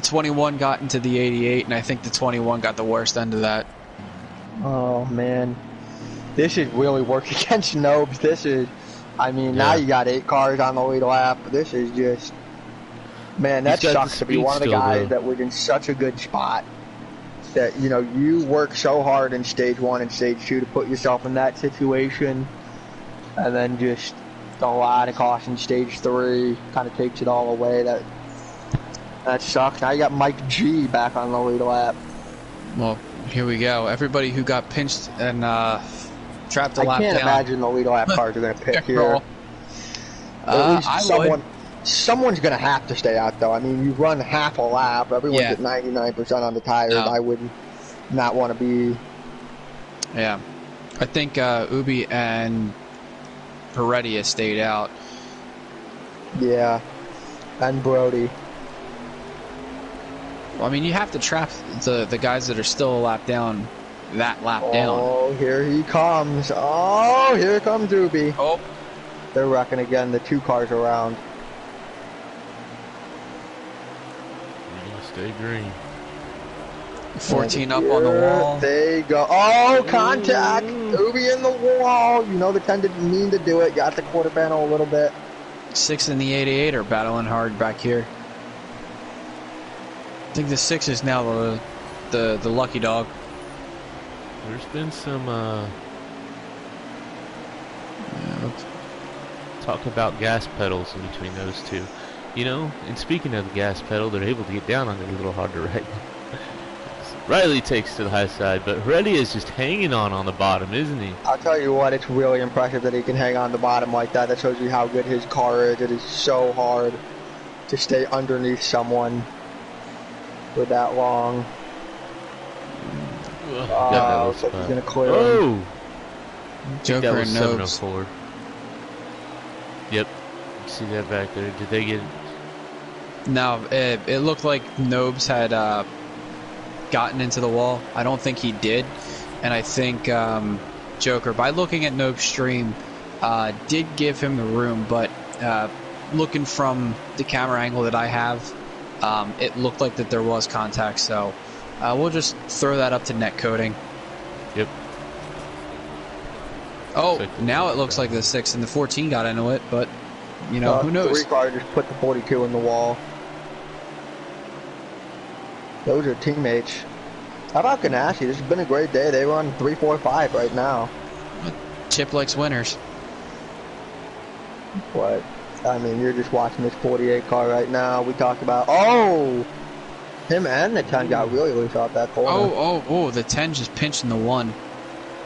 21 got into the 88, and I think the 21 got the worst end of that. Oh, man. This is really working against Nobes. This is, I mean, now Yeah. you got 8 cars on the lead lap. This is just, man, that He's got the sucks to be speed one of the still, guys though. that was in such a good spot. That, you work so hard in stage 1 and stage 2 to put yourself in that situation. And then just a lot of caution stage 3 kind of takes it all away. That sucks. Now you got Mike G back on the lead lap. Well, here we go. Everybody who got pinched and trapped a I lap can't down. imagine the lead lap cars are going to pick here. Roll. At least I would. someone's going to have to stay out, though. I mean, you run half a lap. Everyone's Yeah. at 99% on the tires. No. I would not want to be. Yeah. I think Ubi and Heredia stayed out. Yeah. And Brody. Well, I mean, you have to trap the guys that are still a lap down, that lap down. Oh, here he comes. Oh, here comes Ubi. Oh. They're wrecking again, the 2 cars around. Stay green. 14 up on the wall. They go. Oh, contact. Ubi in the wall. You know the 10 didn't mean to do it. Got the quarter panel a little bit. 6 and the 88 are battling hard back here. I think the 6 is now the lucky dog. There's been some talk about gas pedals in between those two. You know, and speaking of the gas pedal, they're able to get down on it a little harder right now. Riley takes to the high side, but Heredia is just hanging on the bottom, isn't he? I'll tell you what, it's really impressive that he can hang on the bottom like that. That shows you how good his car is. It is so hard to stay underneath someone for that long. Looks like he's going to clear him. Joker and Nobes. 704. Yep. See that back there. Did they get... No, it looked like Nobes had gotten into the wall. I don't think he did. And I think Joker, by looking at Nobes' stream, did give him the room. But looking from the camera angle that I have, it looked like that there was contact. So we'll just throw that up to net coding. Yep. Oh, now it looks like the 6 and the 14 got into it, but, you know, who knows? 3 car just put the 42 in the wall. Those are teammates. How about Ganassi? This has been a great day. They run 3-4-5 right now. Chip likes winners. But, I mean, you're just watching this 48 car right now. We talked about, oh! Him and the 10 got really loose off that corner. Oh, the 10 just pinching the 1.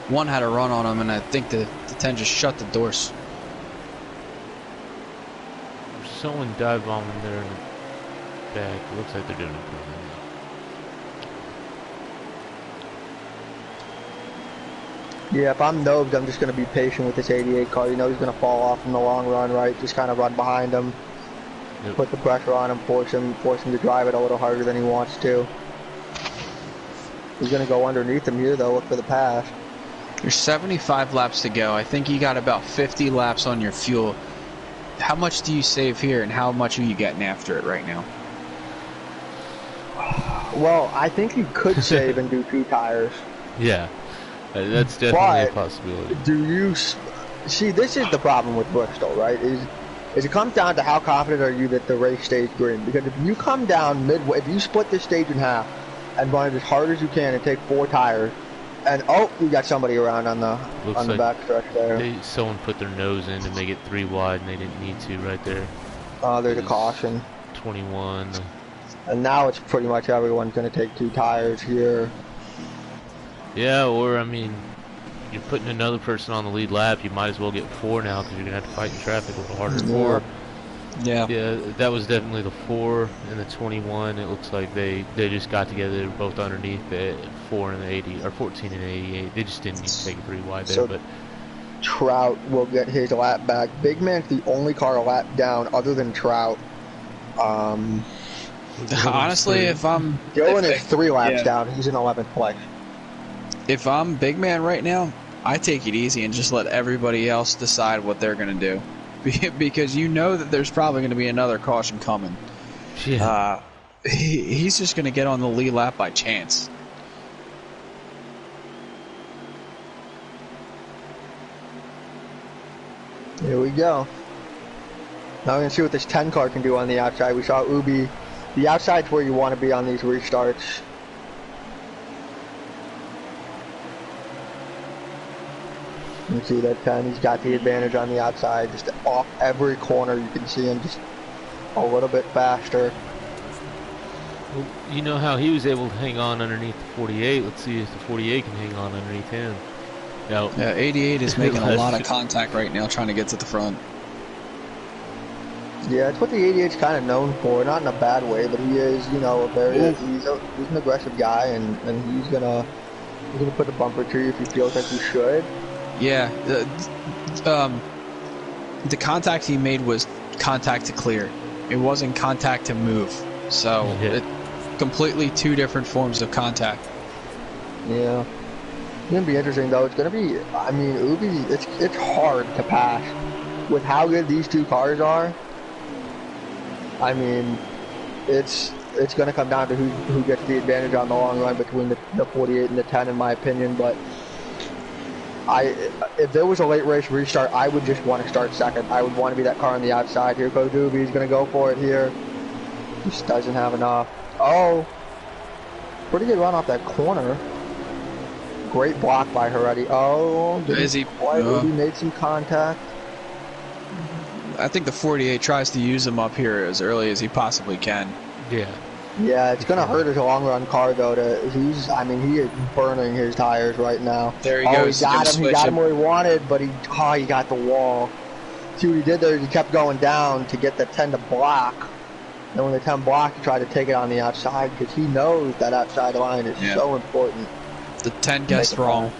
1 had a run on him, and I think the 10 just shut the doors. Someone dive bombing there in the back. It looks like they're doing it. Yeah, if I'm Nobes, I'm just going to be patient with this 88 car. You know he's going to fall off in the long run, right? Just kind of run behind him, put the pressure on him, force him to drive it a little harder than he wants to. He's going to go underneath him here, though. Look for the pass. There's 75 laps to go. I think you got about 50 laps on your fuel. How much do you save here, and how much are you getting after it right now? Well, I think you could save and do 2 tires. Yeah, that's definitely a possibility. Do you see? This is the problem with Bristol, right? Is it comes down to how confident are you that the race stays green? Because if you come down midway, if you split this stage in half and run it as hard as you can and take 4 tires, and you got somebody around on the back stretch there. Someone put their nose in to make it 3 wide, and they didn't need to right there. There's a caution. 21. And now it's pretty much everyone's going to take 2 tires here. Yeah, or I mean, you're putting another person on the lead lap. You might as well get 4 now because you're going to have to fight in traffic a little harder. 4. Yeah, that was definitely the 4 and the 21. It looks like they just got together. They were both underneath the 4 and the 80, or 14 and 88. They just didn't need to take a 3 wide there. So but Trout will get his lap back. Big Man's the only car a lap down other than Trout. Honestly, if I'm Dylan is 3 laps down, he's in 11th place. If I'm Big Man right now, I take it easy and just let everybody else decide what they're going to do. Because you know that there's probably going to be another caution coming. Yeah. He's just going to get on the lead lap by chance. Here we go. Now we're going to see what this 10 car can do on the outside. We saw Ubi. The outside's where you want to be on these restarts. You see that 10, he's got the advantage on the outside. Just off every corner, you can see him just a little bit faster. Well, you know how he was able to hang on underneath the 48. Let's see if the 48 can hang on underneath him. Now, yeah, 88 is making a lot of contact right now, trying to get to the front. Yeah, it's what the 88's kind of known for. Not in a bad way, but he is, you know, he's an aggressive guy, and he's gonna put a bumper to you if he feels like he should. Yeah, the contact he made was contact to clear. It wasn't contact to move. So, it completely two different forms of contact. Yeah. It's going to be interesting, though. It's going to be, I mean, Ubi, it's hard to pass. With how good these two cars are, I mean, it's going to come down to who gets the advantage on the long run between the 48 and the 10, in my opinion. But if there was a late race restart, I would just want to start second. I would want to be that car on the outside. Here goes Ubi. He's going to go for it here. Just doesn't have enough. Oh, pretty good run off that corner. Great block by Heredia. Oh, Ubi made some contact. I think the 48 tries to use him up here as early as he possibly can. Yeah. Yeah, it's gonna hurt his long run car though. He is burning his tires right now. There he goes. He got him. He got him where he wanted, but he got the wall. See what he did there? He kept going down to get the 10 to block. And when the 10 blocked, he tried to take it on the outside because he knows that outside line is so important. The 10 guessed wrong.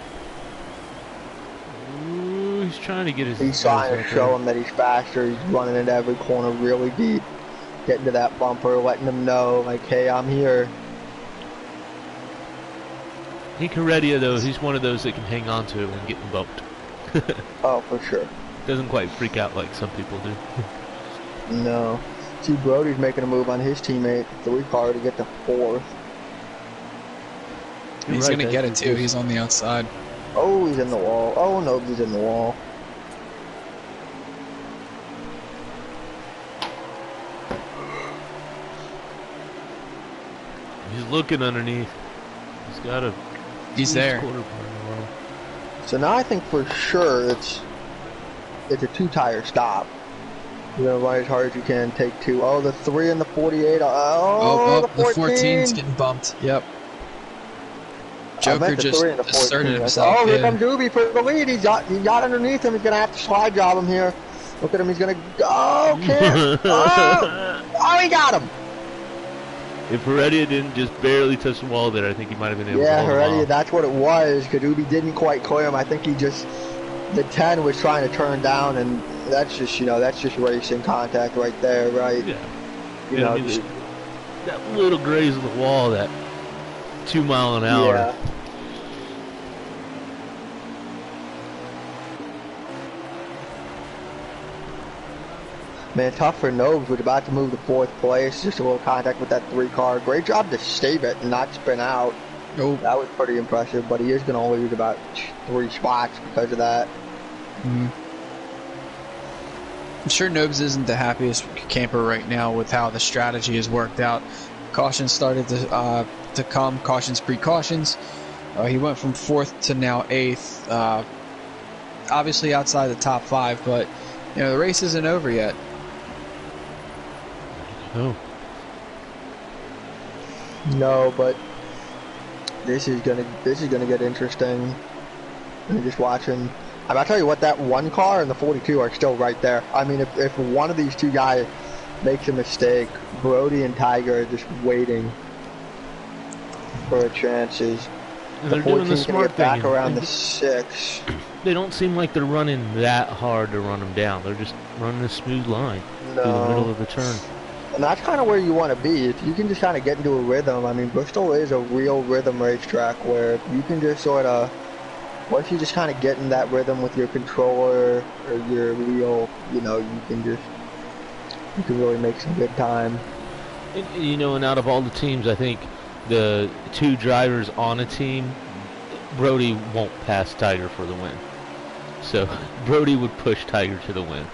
Ooh, he's trying to get his. He's trying to show him that he's faster. He's running into every corner really deep, getting to that bumper, letting them know, like, hey, I'm here. I think Heredia, though, he's one of those that can hang on to it when getting bumped. Oh, for sure. Doesn't quite freak out like some people do. No. See, Brody's making a move on his teammate, 3 car, to get to 4th. He's going to get it, too. He's on the outside. Oh, he's in the wall. Oh, no, he's in the wall. He's looking underneath. He's got a. He's there. So now I think for sure it's a 2-tire stop. You're gonna run as hard as you can, take 2. Oh, the 3 and the 48. Oh, the 14's getting bumped. Yep. Joker just asserted himself. Oh, here comes Ubi for the lead. He got underneath him. He's gonna have to slide job him here. Look at him. He's gonna. Oh, can't. Oh, he got him. If Heredia didn't just barely touch the wall there, I think he might have been able to hold him Heredia, off. that's what it was, because Ubi didn't quite clear him. I think the 10 was trying to turn down, and that's just racing contact right there, right? Yeah. That little graze of the wall, that 2 mile an hour. Yeah. Man, tough for Nobes. Was about to move to 4th place. Just a little contact with that 3 car. Great job to save it and not spin out. Nope. That was pretty impressive, but he is going to only lose about 3 spots because of that. I'm sure Nobes isn't the happiest camper right now with how the strategy has worked out. Cautions started to come. Cautions, precautions. He went from 4th to now 8th. Obviously outside the top 5, but the race isn't over yet. Oh. No, but this is gonna get interesting. I'm just watching. I'll tell you what, that 1 car and the 42 are still right there. I mean, if one of these 2 guys makes a mistake, Brody and Tiger are just waiting for chances. They're doing the smart thing. Back around the 6. They don't seem like they're running that hard to run them down. They're just running a smooth line through the middle of the turn. And that's kind of where you want to be. If you can just kind of get into a rhythm. I mean, Bristol is a real rhythm racetrack where you can just sort of, once you just kind of get in that rhythm with your controller or your wheel, you can really make some good time. And out of all the teams, I think the 2 drivers on a team, Brody won't pass Tiger for the win. So Brody would push Tiger to the win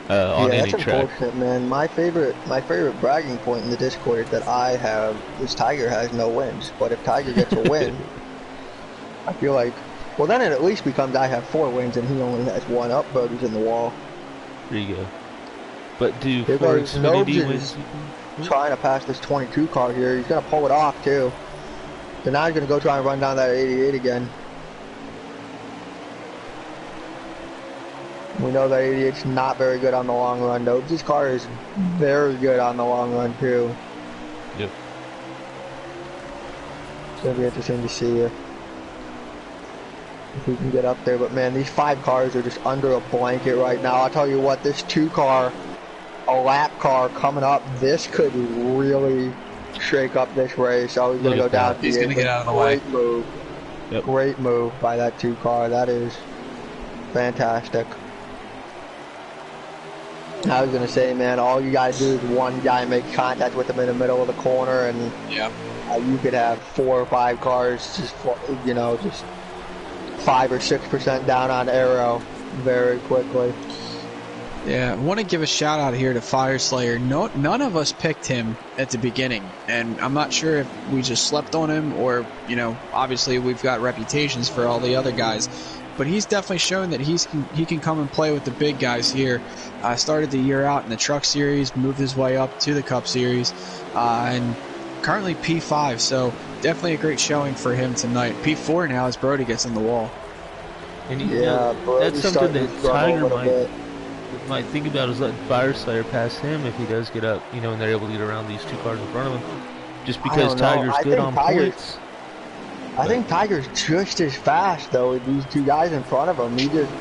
on any track. That's unfortunate, man. My favorite bragging point in the Discord that I have is Tiger has no wins. But if Tiger gets a win, I feel like, well, then it at least becomes I have 4 wins and he only has 1 up. Brody's in the wall. There you go. But do XFINITY wins? Trying to pass this 22 car here. He's gonna pull it off too. So now he's gonna go try and run down that 88 again. We know that 88's not very good on the long run, though. This car is very good on the long run too. Yep. It's gonna be interesting to see if we can get up there. But man, these 5 cars are just under a blanket right now. I'll tell you what, this 2 car a lap car coming up. This could really shake up this race. So he's going to go down. He's going to get out of the way. Great move. Yep. Great move by that 2 car. That is fantastic. I was going to say, man, all you got to do is one guy make contact with him in the middle of the corner, and you could have 4 or 5 cars just, you know, just 5 or 6% down on aero very quickly. Yeah, I want to give a shout out here to Fire Slayer. None of us picked him at the beginning, and I'm not sure if we just slept on him or, you know, obviously we've got reputations for all the other guys, but he's definitely shown that he can come and play with the big guys here. Started the year out in the Truck Series, moved his way up to the Cup Series, and currently P5, so definitely a great showing for him tonight. P4 now as Brody gets in the wall. And that's something that Tiger might think about, is letting Fire Slayer pass him if he does get up, you know, and they're able to get around these 2 cars in front of him. Just because Tiger's good on points. I think Tiger's just as fast, though, with these 2 guys in front of him.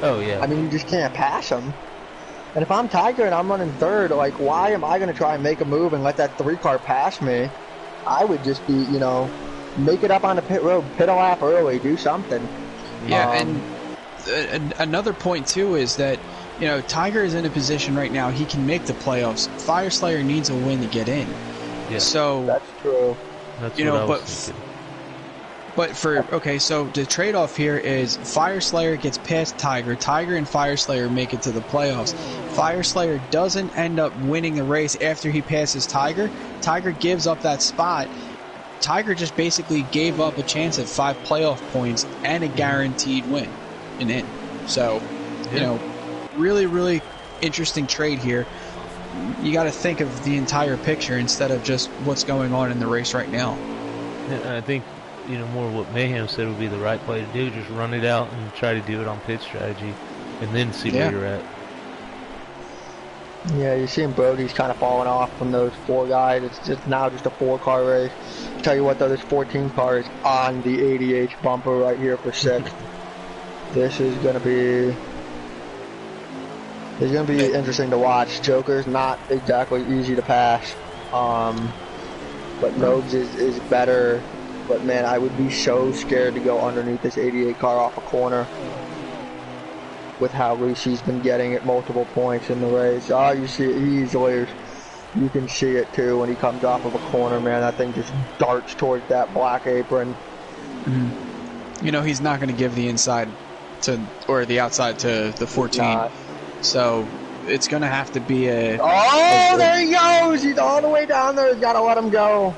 I mean, you just can't pass him. And if I'm Tiger and I'm running 3rd, like, why am I going to try and make a move and let that 3 car pass me? I would just be, you know, make it up on the pit road, pit a lap early, do something. Yeah, and another point, too, is that, you know, Tiger is in a position right now, he can make the playoffs. Fire Slayer needs a win to get in. Yeah. So that's true. That's you know, so the trade-off here is Fire Slayer gets past Tiger. Tiger and Fire Slayer make it to the playoffs. Fire Slayer doesn't end up winning the race after he passes Tiger. Tiger gives up that spot. Tiger just basically gave up a chance at 5 playoff points and a guaranteed win and in. So, you know, really, really interesting trade here. You got to think of the entire picture instead of just what's going on in the race right now. I think, you know, more what Mayhem said would be the right play to do. Just run it out and try to do it on pit strategy, and then see where you're at. Yeah, you're seeing Brody's kind of falling off from those 4 guys. It's just now just a 4-car race. I'll tell you what, though, this 14 car is on the 80H bumper right here for 6th. This is going to be... It's going to be interesting to watch. Joker's not exactly easy to pass, but Nobes is better. But man, I would be so scared to go underneath this 88 car off a corner with how loose he's been getting at multiple points in the race. Oh, you see it easily. You can see it too when he comes off of a corner, man. That thing just darts towards that black apron. You know, he's not going to give the inside or the outside to the 14. So it's going to have to be a... Oh, there he goes! He's all the way down there. He's got to let him go.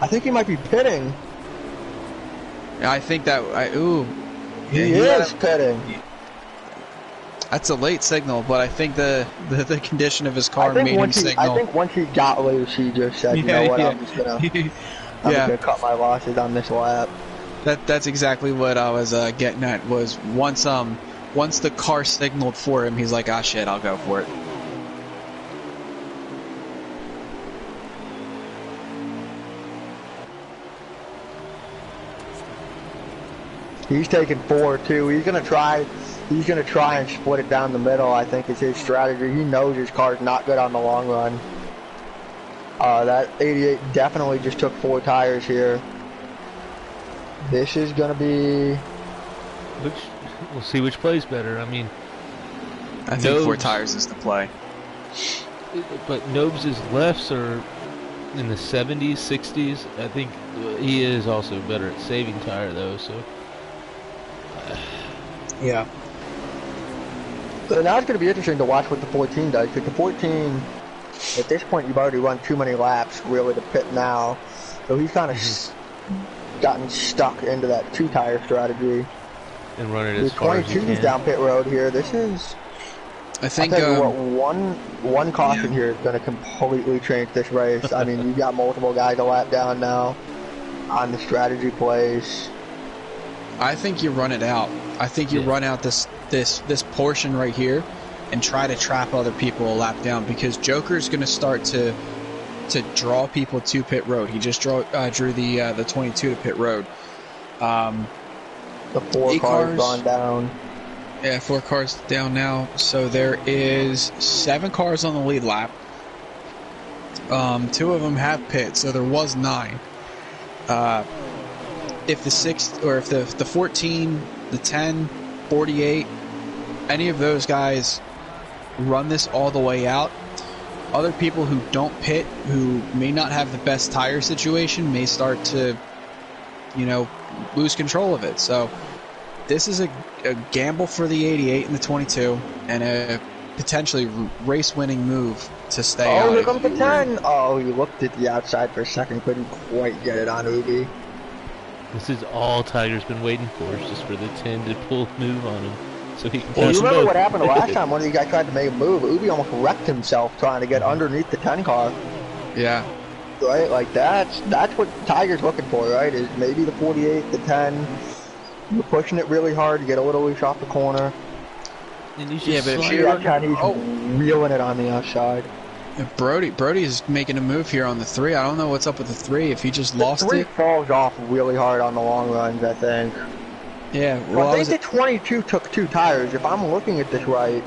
I think he might be pitting. I think that... He is pitting. That's a late signal, but I think the condition of his car made him signal. I think once he got loose, he just said, you know what, I'm just gonna cut my losses on this lap. That's exactly what I was getting at, was once the car signaled for him, he's like, ah, shit, I'll go for it. He's taking 4 too. He's gonna try and split it down the middle, I think is his strategy. He knows his car's not good on the long run. That 88 definitely just took 4 tires here. This is gonna be... We'll see which plays better. I mean, I think 4 tires is the play. But Nobes' lefts are in the 70s, 60s. I think he is also better at saving tire, though. So, yeah. So now it's going to be interesting to watch what the 14 does, because the 14, at this point, you've already run too many laps, really, to pit now. So he's kind of gotten stuck into that 2 tire strategy. And run it as far as you can. 22's down pit road here. This is... I think I'll tell you what, one caution here is going to completely change this race. I mean, you've got multiple guys a lap down now on the strategy plays. I think you run it out. I think you run out this portion right here and try to trap other people a lap down, because Joker's going to start to draw people to pit road. He just drew the 22 to pit road. The 4 cars gone down. Yeah, 4 cars down now. So there is 7 cars on the lead lap. Two of them have pit, so there was 9. If the 6 or if the 14, the 10, 48, any of those guys run this all the way out, other people who don't pit, who may not have the best tire situation, may start to, lose control of it. So this is a gamble for the 88 and the 22, and a potentially race-winning move to stay out. Oh, here comes the 10. Oh, he looked at the outside for a second, couldn't quite get it on Ubi. This is all Tiger's been waiting for, is just for the 10 to pull a move on him. So he can Well, you remember both. what happened the last time one of you guys tried to make a move? Ubi almost wrecked himself trying to get underneath the 10 car. Yeah. Right, like that's what Tiger's looking for, right? Is maybe the 48, the 10. You're pushing it really hard, you get a little loose off the corner. And he's Yeah, just but if sliding. you- That time he's reeling it on the outside. Brody is making a move here on the 3. I don't know what's up with the 3. If he just lost 3 it. falls off really hard on the long runs, I think. Yeah. Well, I was think the 22 took 2 tires, if I'm looking at this right.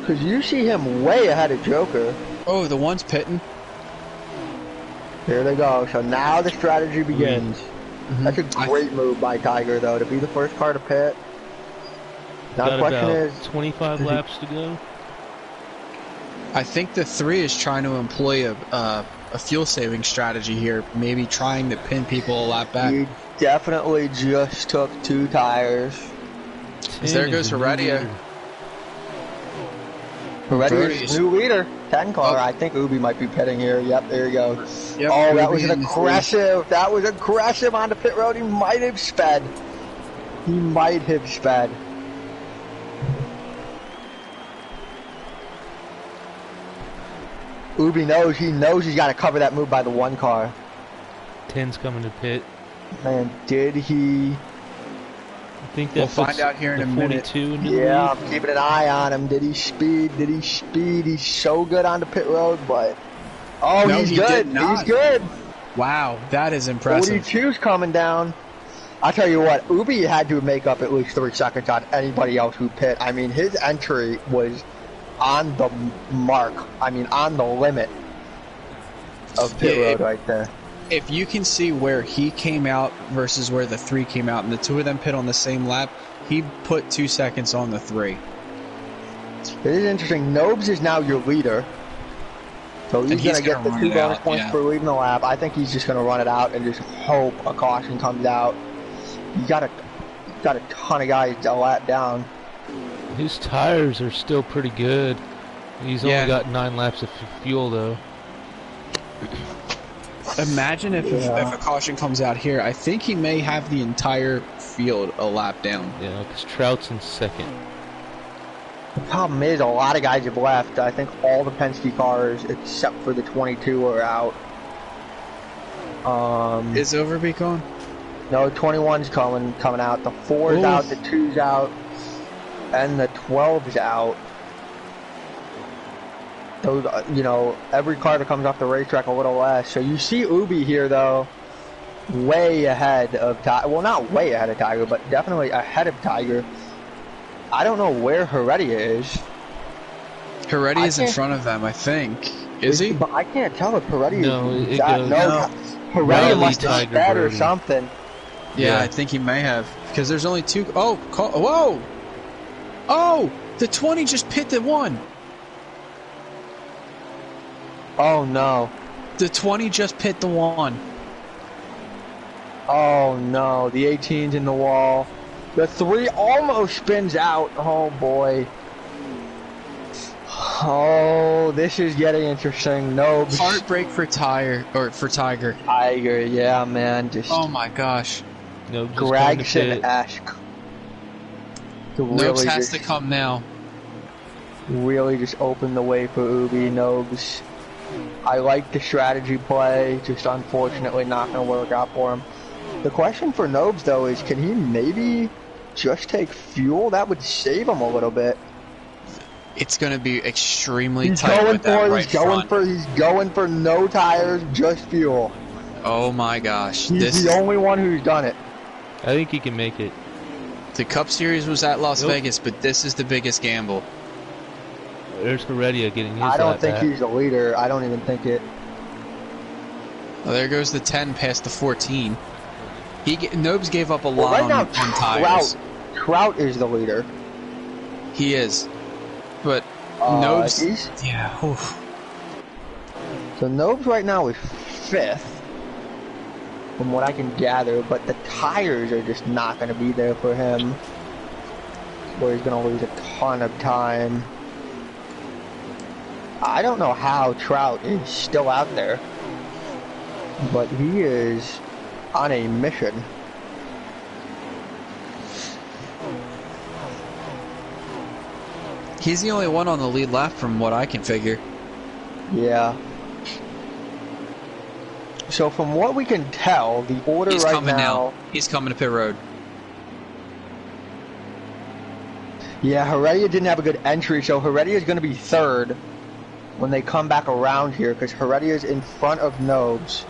Because you see him way ahead of Joker. Oh, the one's pitting. Here they go. So now the strategy begins. Mm-hmm. That's a great move by Tiger, though, to be the first car to pit. Now Got the question about is, 25 laps to go. I think the 3 is trying to employ a fuel saving strategy here, maybe trying to pin people a lap back. he definitely just took 2 tires. 10 There is goes the new Heredia. leader. Heredia, new leader, 10 car. I think Ubi might be pitting here. Yep, there he goes. Yep, Oh, that was Ubi an in the 3. aggressive. That was aggressive on the pit road. He might have sped. He might have sped. Ubi knows. He knows he's got to cover that move by the 1 car. 10's coming to pit. Man, did he? I think that We'll puts find out here in the a minute. 42 into the Yeah, lead. I'm keeping an eye on him. Did he speed? Did he speed? He's so good on the pit road, but oh, No, he's he good. did not. He's good. Wow, that is impressive. 42's coming down. I'll tell you what, Ubi had to make up at least 3 seconds on anybody else who pit. I mean, his entry was on the mark. I mean, on the limit of pit road right there. If you can see where he came out versus where the 3 came out, and the 2 of them pit on the same lap, he put 2 seconds on the 3. It is interesting. Nobes is now your leader. So he's going to get the 2 bonus points for leading the lap. I think he's just going to run it out and just hope a caution comes out. You got a ton of guys a lap down. His tires are still pretty good. He's only got 9 laps of fuel though. Imagine if a caution comes out here. I think he may have the entire field a lap down. Yeah, because Trout's in second. The problem is a lot of guys have left. I think all the Penske cars except for the 22 are out. Is Overby gone? No, 21's coming out. The 4's out, the 2's out, and the 12's out. Those, every car that comes off the racetrack a little less. So you see Ubi here, though, way ahead of Tiger. Well, not way ahead of Tiger, but definitely ahead of Tiger. I don't know where Heredia is. Heredia is in front of them, I think. Is he? But I can't tell if Heredia No, is. it goes. No, Heredia must have Tiger, sped or Brody. something. Yeah, I think he may have. Because there's only 2. Oh, whoa! Oh! The 20 just pit the 1. Oh, no. The 20 just pit the 1. Oh, no. The 18's in the wall. The 3 almost spins out. Oh, boy. Oh, this is getting interesting. No. Heartbreak for Tiger. Tiger, yeah, man. Just Oh my gosh. No, just coming to pit. Gregson-esque. Nobes has to come now. Really just open the way for Ubi. Nobes. I like the strategy play, just unfortunately not going to work out for him. The question for Nobes, though, is can he maybe just take fuel? That would save him a little bit. It's going to be extremely He's tight going with that for it. right front. He's going for no tires, just fuel. Oh my gosh. He's the only one who's done it. I think he can make it. The Cup Series was at Las Vegas, but this is the biggest gamble. there's Heredia getting his I don't lap think back. he's the leader. I don't even think it. Well, there goes the 10 past the 14. Nobes gave up a Well, lot right now, on tires. Trout is the leader. He is. But Nobes... He's, Yeah. Oof. so Nobes right now is 5th, from what I can gather, but the tires are just not going to be there for him, where he's going to lose a ton of time. I don't know how Trout is still out there, but he is on a mission. He's the only one on the lead lap from what I can figure. Yeah. So from what we can tell, the order He's right coming now... He's coming to pit road. Yeah, Heredia didn't have a good entry, so Heredia is going to be 3rd when they come back around here, because Heredia is in front of Nobes.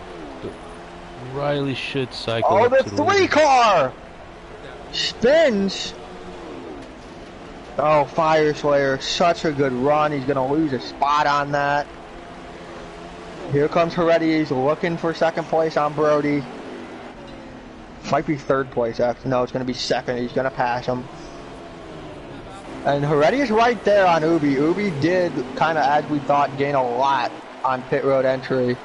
Riley should cycle Oh, up the to the 3 lead. car! Spins! Oh, Fire Slayer, such a good run. He's going to lose a spot on that. Here comes Heredia. He's looking for 2nd place on Brody. Might be 3rd place, actually. No, it's going to be 2nd. He's going to pass him. And Heredia's right there on Ubi. Ubi did, kind of as we thought, gain a lot on pit road entry.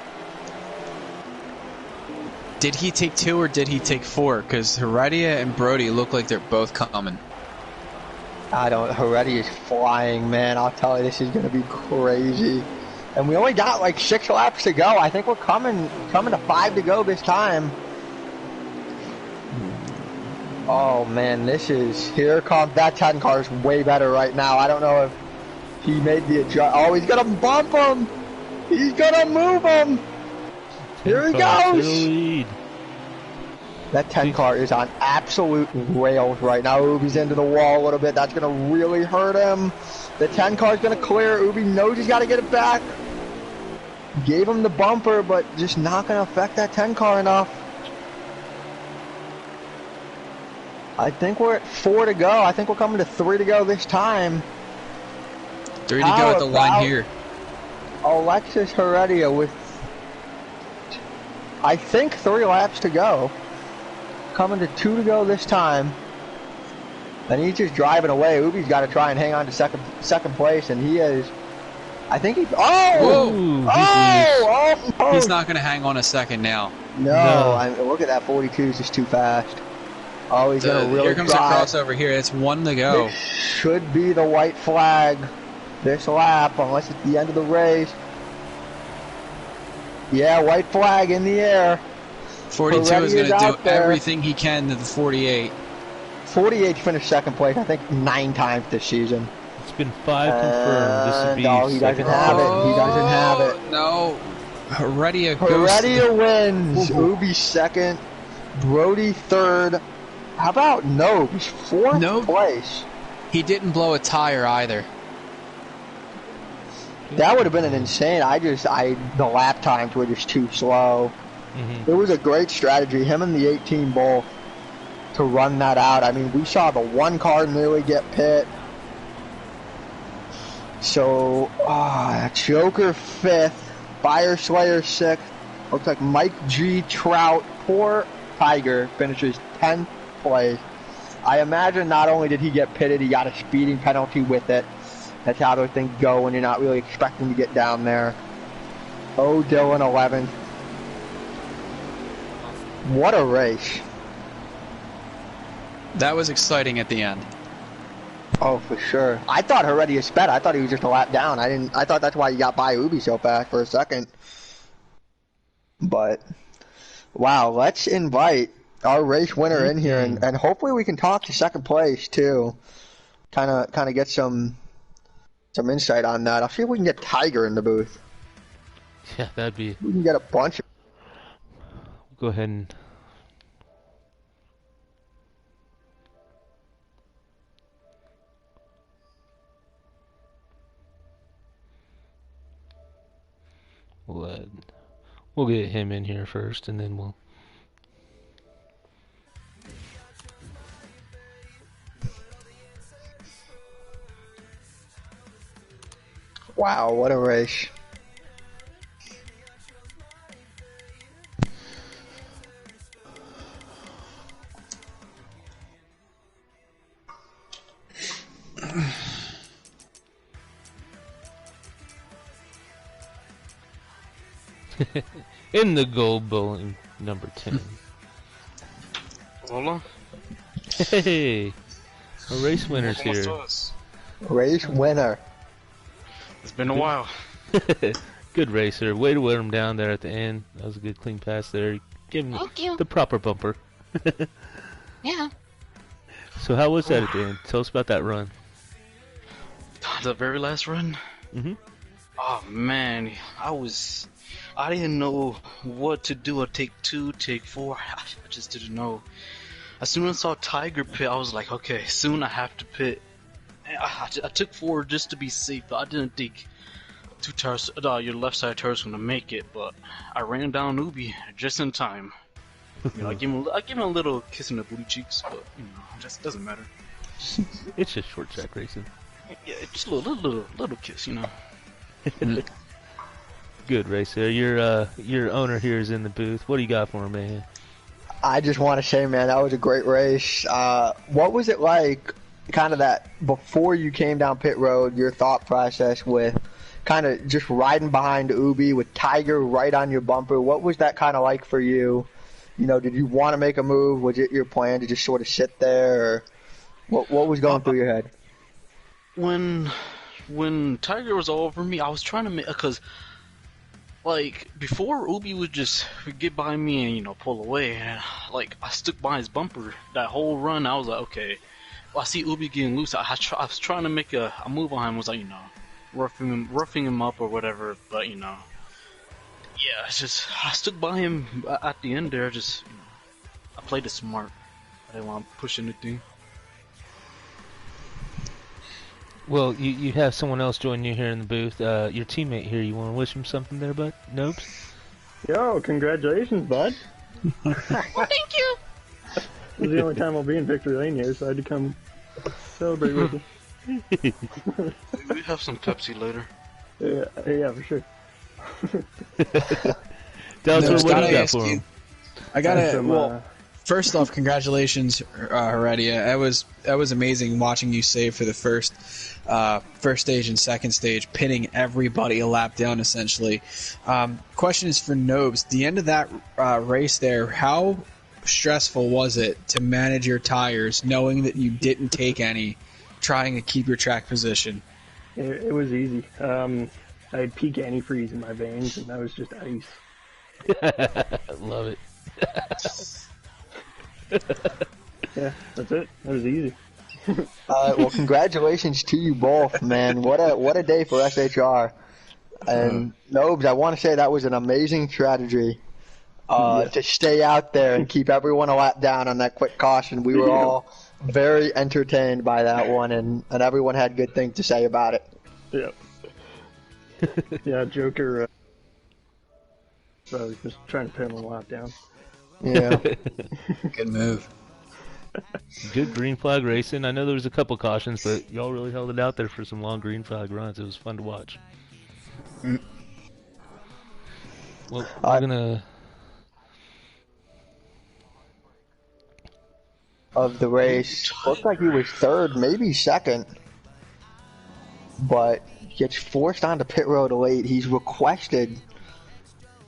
Did he take 2 or did he take 4? Because Heredia and Brody look like they're both coming. Heredia's flying, man. I'll tell you, this is going to be crazy. And we only got like 6 laps to go. I think we're coming to 5 to go this time. Oh man, here comes that 10 car is way better right now. I don't know if he made the adjust. Oh, he's gonna bump him. He's gonna move him. Here he goes. That 10 car is on absolute rails right now. Ubi's into the wall a little bit. That's gonna really hurt him. The 10 car is gonna clear. Ubi knows he's got to get it back. Gave him the bumper, but just not gonna affect that 10 car enough. I think we're at 4 to go. I think we're coming to 3 to go this time. 3 to go at the line here. Alexis Heredia with, I think, 3 laps to go. Coming to 2 to go this time. And he's just driving away. Ubi's got to try and hang on to second place, and he is. I think he. Oh! Whoa, Oh! He's not going to hang on a second now. No. Look at that 42 is just too fast. Oh, he's going to really Here comes a crossover here. It's 1 to go. This should be the white flag this lap, unless it's the end of the race. Yeah, white flag in the air. 42 is going to do everything he can to the 48. 48 finished 2nd place, I think, 9 times this season. It's been 5 confirmed. This would be no, he doesn't have it. He doesn't have it. No. Heredia wins. Ubi 2nd. Brody 3rd. How about Nobes? 4th place. He didn't blow a tire either. That would have been an insane. The lap times were just too slow. It was a great strategy. Him and the 18 both to run that out. I mean, we saw the 1 car nearly get pit. So, Joker 5th, Fire Slayer 6th. Looks like Mike G. Trout, poor Tiger, finishes 10th place. I imagine not only did he get pitted, he got a speeding penalty with it. That's how those things go when you're not really expecting to get down there. Oh, Dylan 11th. What a race. That was exciting at the end. Oh, for sure. I thought Heredia sped. I thought he was just a lap down. I thought that's why he got by Ubi so fast for a second. But, wow, let's invite our race winner in here, and hopefully we can talk to 2nd place, too. Kind of get some insight on that. I'll see if we can get Tiger in the booth. Yeah, that'd be... We can get a bunch of... Go ahead and... We'll get him in here first, and then we'll... Wow, what a race. In the gold bowling number 10. Hola. Hey, a race winner's ¿Cómo here. estás? Race winner. It's been a while. Good racer. Way to wear him down there at the end. That was a good clean pass there. Give him Thank you. the proper bumper. Yeah. So how was that at the end? Tell us about that run. The very last run? Mm-hmm. Oh man, I didn't know what to do. I'd take 2, take 4. I just didn't know. As soon as I saw Tiger pit, I was like, okay, soon I have to pit. I took 4 just to be safe, but I didn't think your left side tire was gonna make it. But I ran down Ubi just in time. You know, I give him a little kiss in the booty cheeks, but you know, it just doesn't matter. It's just short track racing. Yeah, just a little kiss, you know. Good racer. Your owner here is in the booth. What do you got for him, man? I just want to say, man, that was a great race. What was it like, kind of that, before you came down pit road, your thought process with kind of just riding behind Ubi with Tiger right on your bumper? What was that kind of like for you? You know, did you want to make a move? Was it your plan to just sort of sit there? Or what was going through your head? When Tiger was all over me, I was trying to make, because like before Ubi would just get by me and, you know, pull away, and like I stuck by his bumper that whole run. I was like, okay, well, I see Ubi getting loose. I was trying to make a move on him, was like, you know, roughing him up or whatever, but you know, yeah, it's just I stuck by him at the end there. Just, you know, I played it smart. I didn't want to push anything. Well, you have someone else join you here in the booth. Your teammate here. You want to wish him something there, bud? Nope. Yo, congratulations, bud. Well, thank you. This is the only time I'll be in Victory Lane here, so I had to come celebrate with you. We have some Pepsi later. Yeah, for sure. Tell us what you got ask for you. him. I gotta. Some, well, first off, congratulations, Heredia. That was amazing watching you save for the first stage and second stage, pinning everybody a lap down essentially. Question is for Nobes. The end of that race there, how stressful was it to manage your tires, knowing that you didn't take any, trying to keep your track position? It was easy. I had peak antifreeze in my veins, and that was just ice. Love it. Yeah, that's it. That was easy. Well, congratulations to you both, man. What a day for SHR. And Nobes, I want to say that was an amazing strategy to stay out there and keep everyone a lap down on that quick caution. We were all very entertained by that one, and everyone had good things to say about it. Yep. Yeah, Joker. So I was just trying to pin him a lap down. Yeah. Good move. Good green flag racing. I know there was a couple cautions, but y'all really held it out there for some long green flag runs. It was fun to watch. Well, we're gonna... Of the race, looked like he was third, maybe second, but gets forced onto pit road late. He's requested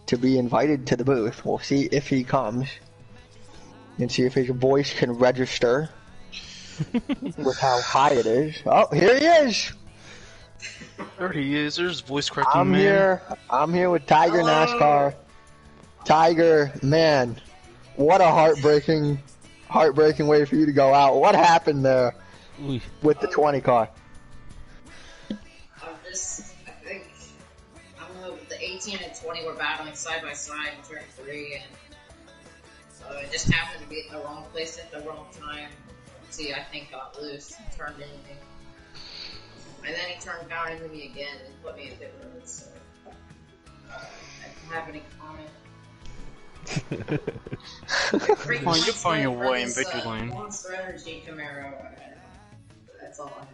to be invited to the booth. We'll see if he comes and see if his voice can register with how high it is. Oh, here he is. There he is. There's voice cracking man. I'm here with Tiger NASCAR. Tiger, man, what a heartbreaking way for you to go out. What happened there with the 20 car? I think, I don't know, the 18 and 20 were battling side by side in turn 3, and so it just happened to be in the wrong place at the wrong time. See, I think got loose and turned into me. And then he turned down into me again and put me in pit road, so I don't have any comment. You'll find your way in victory lane. Monster Energy Camaro. That's all I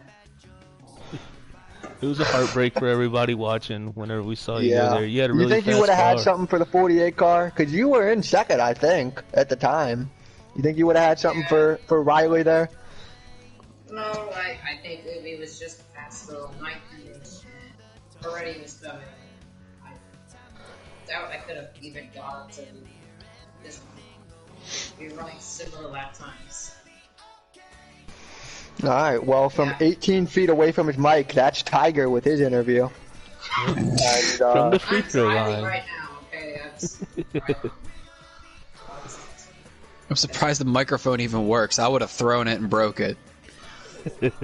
have. It was a heartbreak for everybody watching whenever we saw you go there. You had a really You think you fast would have had car. something for the 48 car? Because you were in second, I think, at the time. You think you would have had something for Riley there? No, I think Ubi was just past the night finish and already was coming. I doubt I could have even got to this one. We were running similar lap times. All right. Well, from 18 feet away from his mic, that's Tiger with his interview. And, From the free I'm throw driving line. right now, okay? I'm surprised the microphone even works. I would have thrown it and broke it.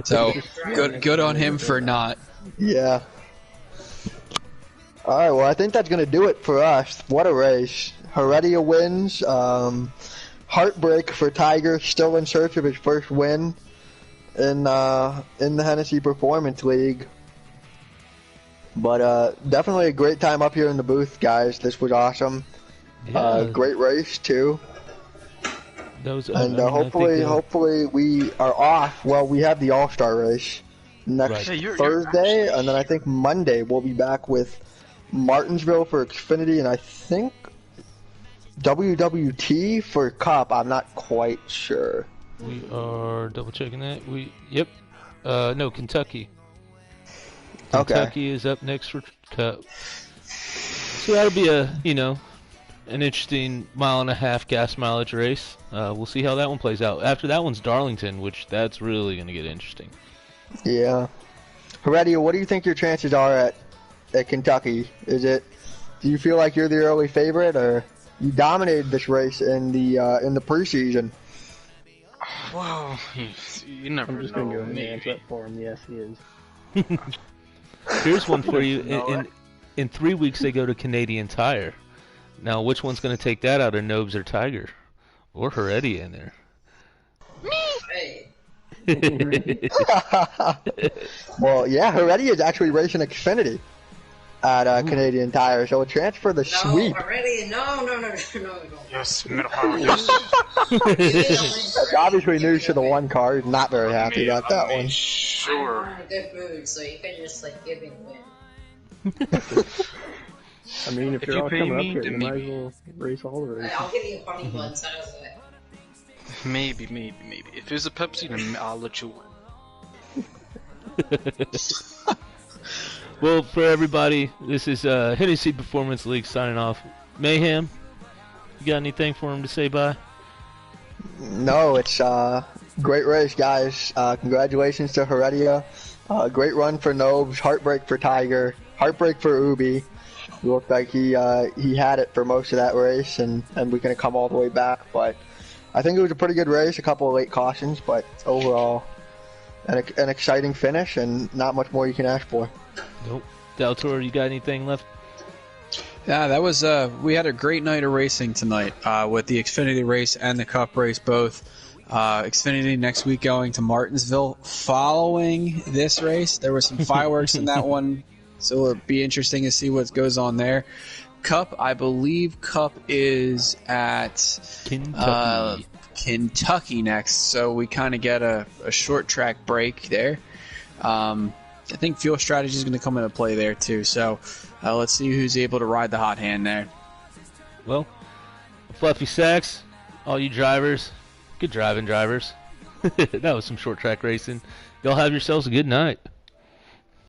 So good on him for not. Yeah. All right. Well, I think that's gonna do it for us. What a race! Heredia wins. Heartbreak for Tiger, still in search of his first win in the Hennessy Performance League. But definitely a great time up here in the booth, guys. This was awesome. Yeah. Great race too. That was, And hopefully we are off. Well, we have the All-Star race next Right. Yeah, Thursday, and then I think Monday we'll be back with Martinsville for Xfinity, and I think WWT for Cup. I'm not quite sure. We are double checking that. No, Kentucky. Okay. Kentucky is up next for Cup. So that'll be an interesting 1.5 gas mileage race. We'll see how that one plays out. After that one's Darlington, which that's really going to get interesting. Yeah. Heredia, what do you think your chances are at Kentucky? Do you feel like you're the early favorite, or you dominated this race in the preseason? Well, you never I'm just know. gonna go ahead and Maybe. answer that for him. Yes, he is. Here's one for you. In 3 weeks, they go to Canadian Tire. Now, which one's going to take that out of Nobes or Tiger? Or Heredia in there? Hey, Well, yeah, Heredia is actually racing Xfinity at Canadian Tire, so a chance for the no, sweep. already, no. Yes, middle power, yes. That's obviously news to the one car. He's not very happy about that one. Sure. I'm in a good mood, so you can just give me a win. I mean, if If you're you all pay coming up me, here, then you might maybe. as well race all the races. I'll give you funny buns. How's that? Maybe. If it's a Pepsi, then I'll let you win. Well, for everybody, this is Hennessy Performance League signing off. Mayhem, you got anything for him to say bye? No, it's great race, guys. Congratulations to Heredia. Great run for Nobes. Heartbreak for Tiger. Heartbreak for Ubi. It looked like he had it for most of that race, and we're going to come all the way back. But I think it was a pretty good race. A couple of late cautions, but overall an exciting finish, and not much more you can ask for. Nope. Deltor, you got anything left? Yeah, that was we had a great night of racing tonight with the Xfinity race and the Cup race both. Xfinity next week going to Martinsville. Following this race, there were some fireworks in that one, so it'll be interesting to see what goes on there. Cup, I believe Cup is at Kentucky next, so we kind of get a short track break there. I think fuel strategy is going to come into play there too, so let's see who's able to ride the hot hand there. Well, Fluffy Sacks, all you drivers, good driving, drivers. That was some short track racing. Y'all have yourselves a good night.